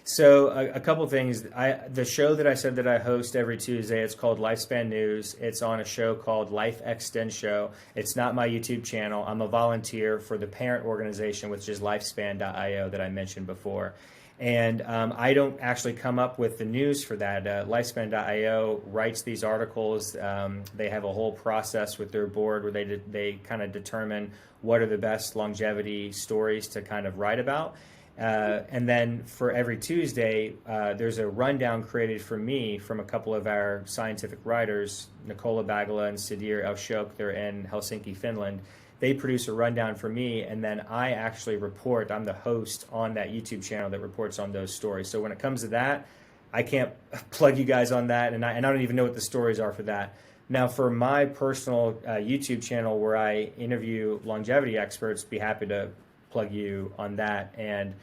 So a couple things. The show that I said that I host every Tuesday, it's called Lifespan News. It's on a show called Life Extend Show. It's not my YouTube channel. I'm a volunteer for the parent organization, which is lifespan.io that I mentioned before. And I don't actually come up with the news for that. Lifespan.io writes these articles. They have a whole process with their board where they kind of determine what are the best longevity stories to kind of write about. And then for every Tuesday, there's a rundown created for me from a couple of our scientific writers, Nicola Bagala and Sidir Elshok. They're in Helsinki, Finland. They produce a rundown for me, and then I actually report. I'm the host on that YouTube channel that reports on those stories. So when it comes to that, I can't plug you guys on that, and I don't even know what the stories are for that. Now, for my personal YouTube channel where I interview longevity experts, be happy to plug you on that. And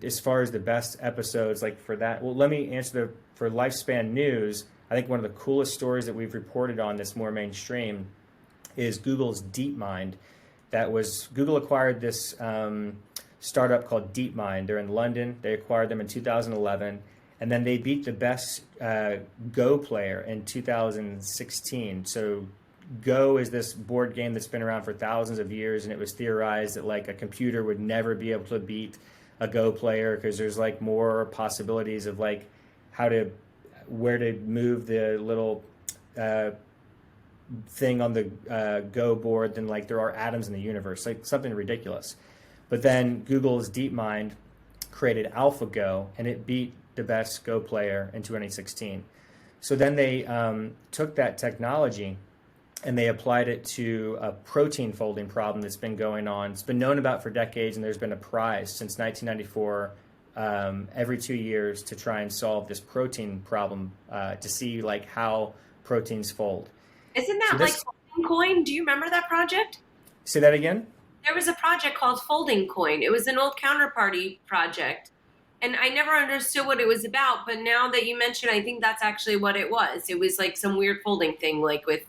as far as the best episodes, like for that, well, let me answer for Lifespan News. I think one of the coolest stories that we've reported on that's more mainstream is Google's DeepMind. Google acquired this startup called DeepMind. They're in London. They acquired them in 2011, and then they beat the best Go player in 2016. So Go is this board game that's been around for thousands of years, and it was theorized that like a computer would never be able to beat a Go player because there's like more possibilities of like where to move the little thing on the Go board than like there are atoms in the universe, like something ridiculous. But then Google's DeepMind created Alphago, and it beat the best Go player in 2016. So then they took that technology and they applied it to a protein folding problem that's been going on. It's been known about for decades, and there's been a prize since 1994 every 2 years to try and solve this protein problem to see like how proteins fold. Isn't that like Folding Coin? Do you remember that project? Say that again? There was a project called Folding Coin. It was an old counterparty project. And I never understood what it was about, but now that you mention, I think that's actually what it was. It was like some weird folding thing, like with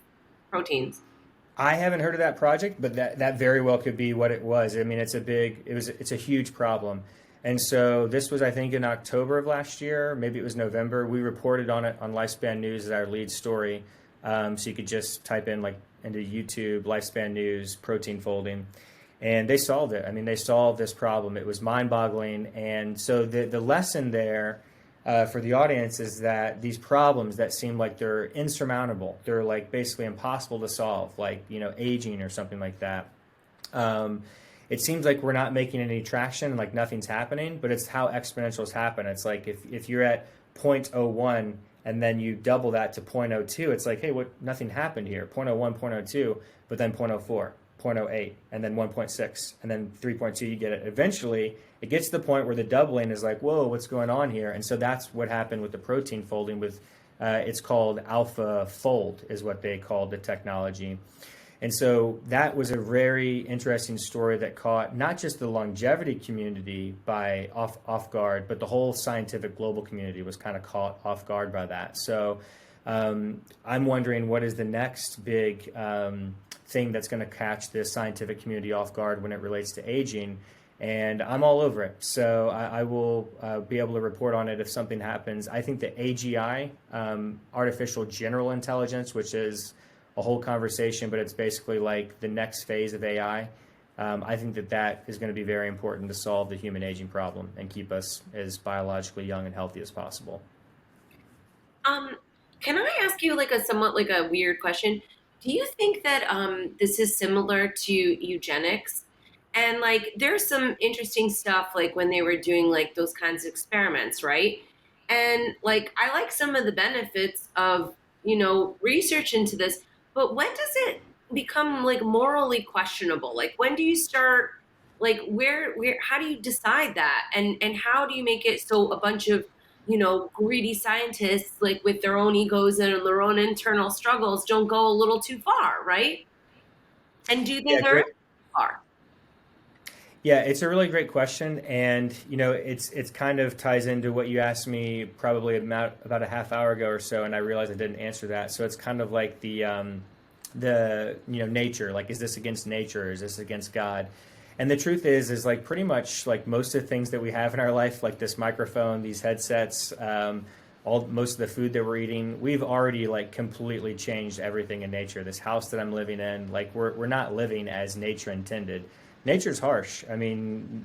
proteins. I haven't heard of that project, but that very well could be what it was. I mean, it's a huge problem. And so this was, I think, in October of last year. Maybe it was November. We reported on it on Lifespan News as our lead story. So you could just type in like into YouTube, Lifespan News, protein folding. And they solved it. I mean, they solved this problem. It was mind-boggling. And so the lesson there for the audience is that these problems that seem like they're insurmountable, they're like basically impossible to solve, like, aging or something like that. It seems like we're not making any traction, like nothing's happening, but it's how exponentials happen. It's like if you're at 0.01 and then you double that to 0.02, it's like, hey, nothing happened here. 0.01, 0.02, but then 0.04, 0.08, and then 1.6, and then 3.2, you get it. Eventually, it gets to the point where the doubling is like, whoa, what's going on here? And so that's what happened with the protein folding with, it's called Alphafold is what they called the technology. And so that was a very interesting story that caught not just the longevity community by off guard, but the whole scientific global community was kind of caught off guard by that. So I'm wondering what is the next big thing that's going to catch the scientific community off guard when it relates to aging. And I'm all over it. So I will be able to report on it if something happens. I think the AGI, artificial general intelligence, which is a whole conversation, but it's basically like the next phase of AI. I think that is going to be very important to solve the human aging problem and keep us as biologically young and healthy as possible. Can I ask you like a somewhat like a weird question? Do you think that this is similar to eugenics? And like there's some interesting stuff like when they were doing like those kinds of experiments, right? And like I like some of the benefits of, research into this. But when does it become like morally questionable? Like when do you start like where how do you decide that? And how do you make it so a bunch of, greedy scientists like with their own egos and their own internal struggles don't go a little too far, right? And do they go too far? Yeah, it's a really great question, and it's kind of ties into what you asked me probably about a half hour ago or so, and I realized I didn't answer that. So it's kind of like the nature, like, is this against nature, or is this against God? And the truth is like pretty much like most of the things that we have in our life, like this microphone, these headsets, most of the food that we're eating, we've already like completely changed everything in nature. This house that I'm living in, like we're not living as nature intended. Nature's harsh. I mean,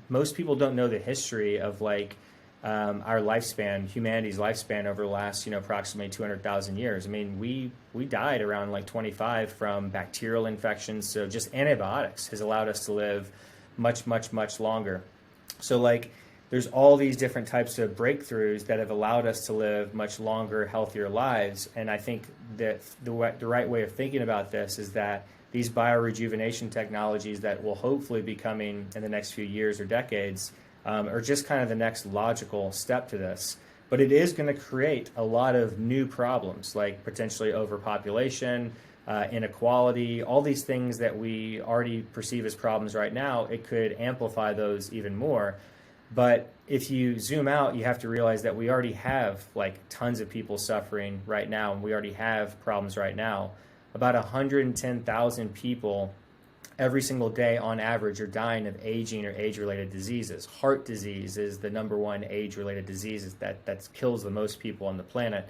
most people don't know the history of like our lifespan, humanity's lifespan over the last, approximately 200,000 years. I mean, we died around like 25 from bacterial infections. So just antibiotics has allowed us to live much, much, much longer. So like there's all these different types of breakthroughs that have allowed us to live much longer, healthier lives. And I think that the right way of thinking about this is that these biorejuvenation technologies that will hopefully be coming in the next few years or decades are just kind of the next logical step to this. But it is going to create a lot of new problems, like potentially overpopulation, inequality, all these things that we already perceive as problems right now. It could amplify those even more. But if you zoom out, you have to realize that we already have like tons of people suffering right now, and we already have problems right now. About 110,000 people every single day on average are dying of aging or age-related diseases. Heart disease is the number one age-related disease that kills the most people on the planet.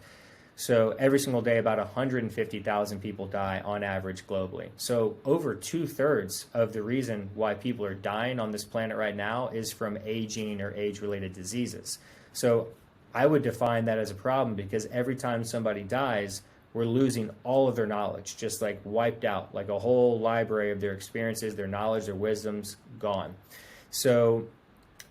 So every single day, about 150,000 people die on average globally. So over 2/3 of the reason why people are dying on this planet right now is from aging or age-related diseases. So I would define that as a problem because every time somebody dies, we're losing all of their knowledge, just like wiped out, like a whole library of their experiences, their knowledge, their wisdom's gone. So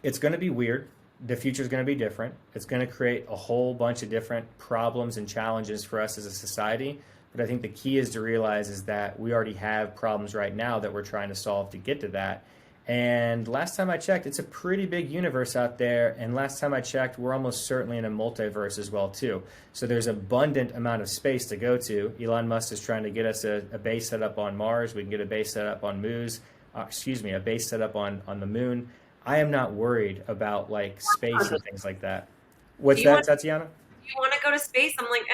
it's going to be weird. The future is going to be different. It's going to create a whole bunch of different problems and challenges for us as a society. But I think the key is to realize is that we already have problems right now that we're trying to solve to get to that. And last time I checked, it's a pretty big universe out there. And last time I checked, we're almost certainly in a multiverse as well, too. So there's abundant amount of space to go to. Elon Musk is trying to get us a base set up on Mars. We can get a base set up on a base set up on the moon. I am not worried about like space and things like that. What's that, Tatiana? You want to go to space? I'm like,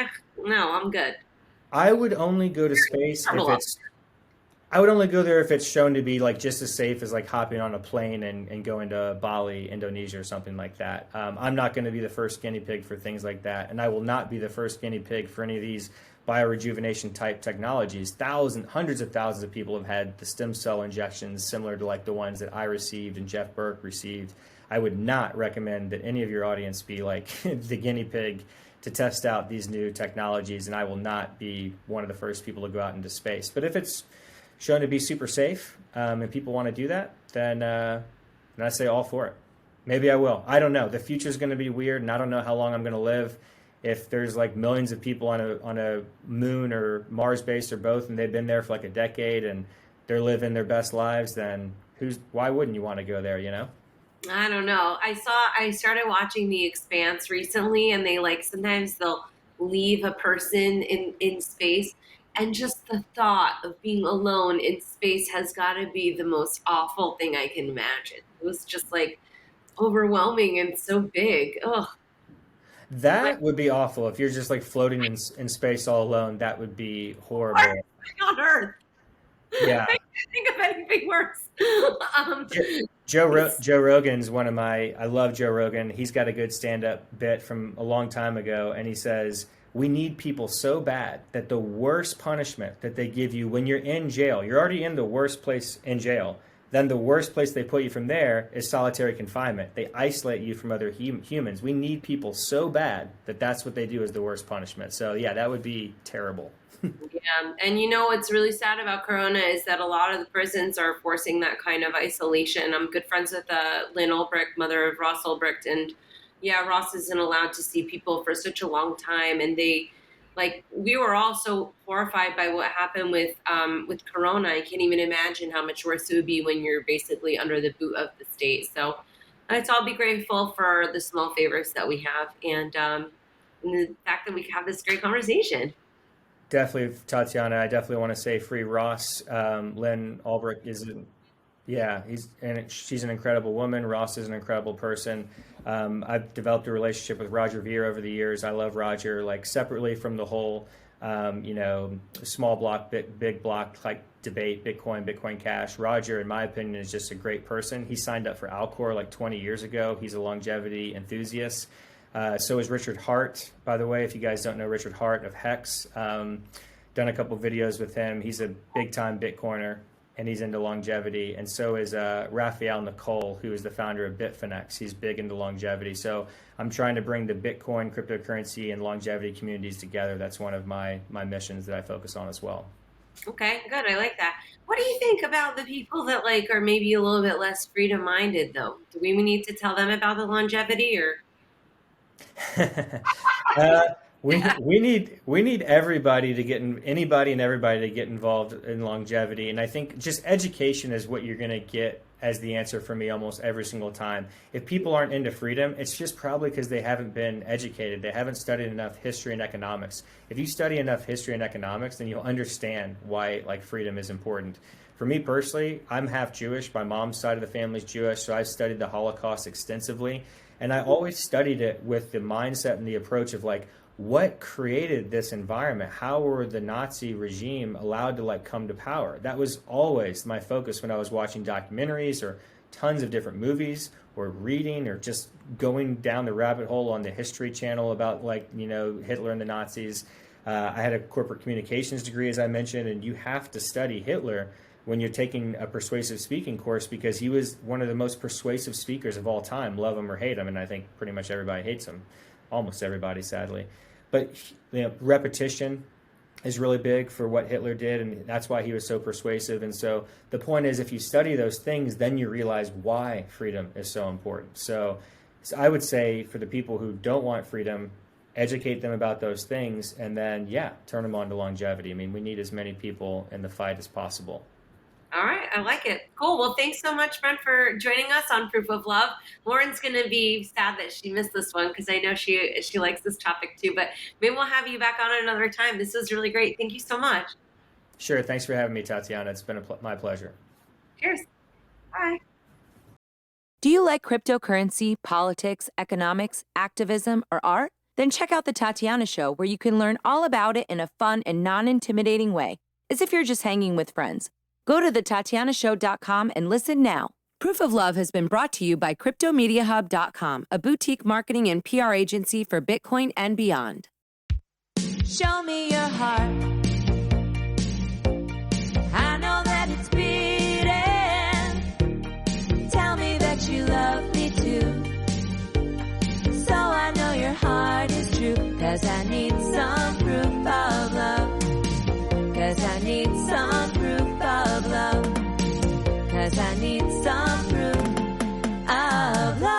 no, I'm good. I would only go to space I would only go there if it's shown to be like just as safe as like hopping on a plane and going to Bali, Indonesia or something like that. I'm not going to be the first guinea pig for things like that. And I will not be the first guinea pig for any of these biorejuvenation type technologies. Hundreds of thousands of people have had the stem cell injections similar to like the ones that I received and Jeff Burke received. I would not recommend that any of your audience be like the guinea pig to test out these new technologies, and I will not be one of the first people to go out into space. But if it's shown to be super safe and people want to do that, then I say all for it. Maybe I will. I don't know. The future is going to be weird, and I don't know how long I'm going to live. If there's like millions of people on a moon or Mars base or both, and they've been there for like a decade and they're living their best lives, then why wouldn't you want to go there, you know? I don't know. I started watching The Expanse recently, and they like sometimes they'll leave a person in space, and just the thought of being alone in space has got to be the most awful thing I can imagine. It was just like overwhelming and so big. Ugh. That would be awful. If you're just like floating in space all alone, that would be horrible. On Earth. Yeah. I can't think of anything worse. Joe Rogan's I love Joe Rogan. He's got a good stand-up bit from a long time ago, and he says, we need people so bad that the worst punishment that they give you when you're in jail, you're already in the worst place in jail, then the worst place they put you from there is solitary confinement. They isolate you from other humans. We need people so bad that that's what they do as the worst punishment. So yeah, that would be terrible. Yeah, and you know what's really sad about Corona is that a lot of the prisons are forcing that kind of isolation. I'm good friends with Lynn Ulbricht, mother of Ross Ulbricht, and yeah, Ross isn't allowed to see people for such a long time, and we were all so horrified by what happened with Corona. I can't even imagine how much worse it would be when you're basically under the boot of the state. So let's all be grateful for the small favors that we have, and the fact that we have this great conversation. Definitely, Tatiana. I definitely want to say free Ross. Lynn Ulbricht she's an incredible woman. Ross is an incredible person. I've developed a relationship with Roger Ver over the years. I love Roger, like separately from the whole, small block, big block like debate, Bitcoin Cash. Roger, in my opinion, is just a great person. He signed up for Alcor like 20 years ago. He's a longevity enthusiast. So is Richard Hart, by the way. If you guys don't know Richard Hart of Hex, done a couple videos with him. He's a big-time Bitcoiner, and he's into longevity. And so is Raphael Nicole, who is the founder of Bitfinex. He's big into longevity. So I'm trying to bring the Bitcoin, cryptocurrency, and longevity communities together. That's one of my missions that I focus on as well. Okay, good. I like that. What do you think about the people that are maybe a little bit less freedom-minded, though? Do we need to tell them about the longevity, or? We need everybody to anybody and everybody to get involved in longevity. And I think just education is what you're going to get as the answer for me almost every single time. If people aren't into freedom, it's just probably because they haven't been educated. They haven't studied enough history and economics. If you study enough history and economics, then you'll understand why freedom is important. For me personally, I'm half Jewish. My mom's side of the family is Jewish, so I've studied the Holocaust extensively. And I always studied it with the mindset and the approach of what created this environment? How were the Nazi regime allowed to come to power? That was always my focus when I was watching documentaries or tons of different movies or reading or just going down the rabbit hole on the History Channel about Hitler and the Nazis. I had a corporate communications degree, as I mentioned, and you have to study Hitler when you're taking a persuasive speaking course because he was one of the most persuasive speakers of all time, love him or hate him, and I think pretty much everybody hates him, almost everybody, sadly. But repetition is really big for what Hitler did, and that's why he was so persuasive. And so the point is, if you study those things, then you realize why freedom is so important. So I would say for the people who don't want freedom, educate them about those things, and then, turn them on to longevity. I mean, we need as many people in the fight as possible. All right, I like it. Cool. Well, thanks so much, Brent, for joining us on Proof of Love. Lauren's going to be sad that she missed this one because I know she likes this topic too, but maybe we'll have you back on another time. This was really great. Thank you so much. Sure. Thanks for having me, Tatiana. It's been my pleasure. Cheers. Bye. Do you like cryptocurrency, politics, economics, activism, or art? Then check out The Tatiana Show, where you can learn all about it in a fun and non-intimidating way, as if you're just hanging with friends. Go to thetatianashow.com and listen now. Proof of Love has been brought to you by CryptoMediaHub.com, a boutique marketing and PR agency for Bitcoin and beyond. Show me your heart. I know that it's beating. Tell me that you love me too. So I know your heart is true. 'Cause I need some proof of love. 'Cause I need some proof of love. 'Cause I need some proof of love.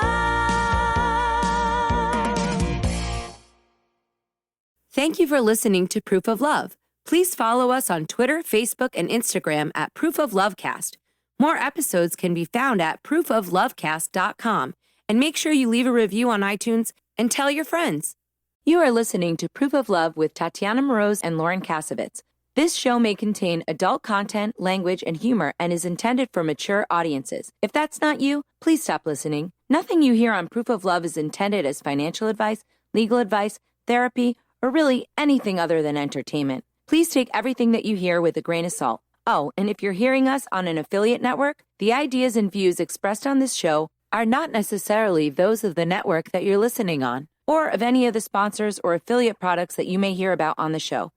Thank you for listening to Proof of Love. Please follow us on Twitter, Facebook, and Instagram at Proof of Lovecast. More episodes can be found at proofoflovecast.com. And make sure you leave a review on iTunes and tell your friends. You are listening to Proof of Love with Tatiana Moroz and Lauren Kasovitz. This show may contain adult content, language, and humor and is intended for mature audiences. If that's not you, please stop listening. Nothing you hear on Proof of Love is intended as financial advice, legal advice, therapy, or really anything other than entertainment. Please take everything that you hear with a grain of salt. Oh, and if you're hearing us on an affiliate network, the ideas and views expressed on this show are not necessarily those of the network that you're listening on, or of any of the sponsors or affiliate products that you may hear about on the show.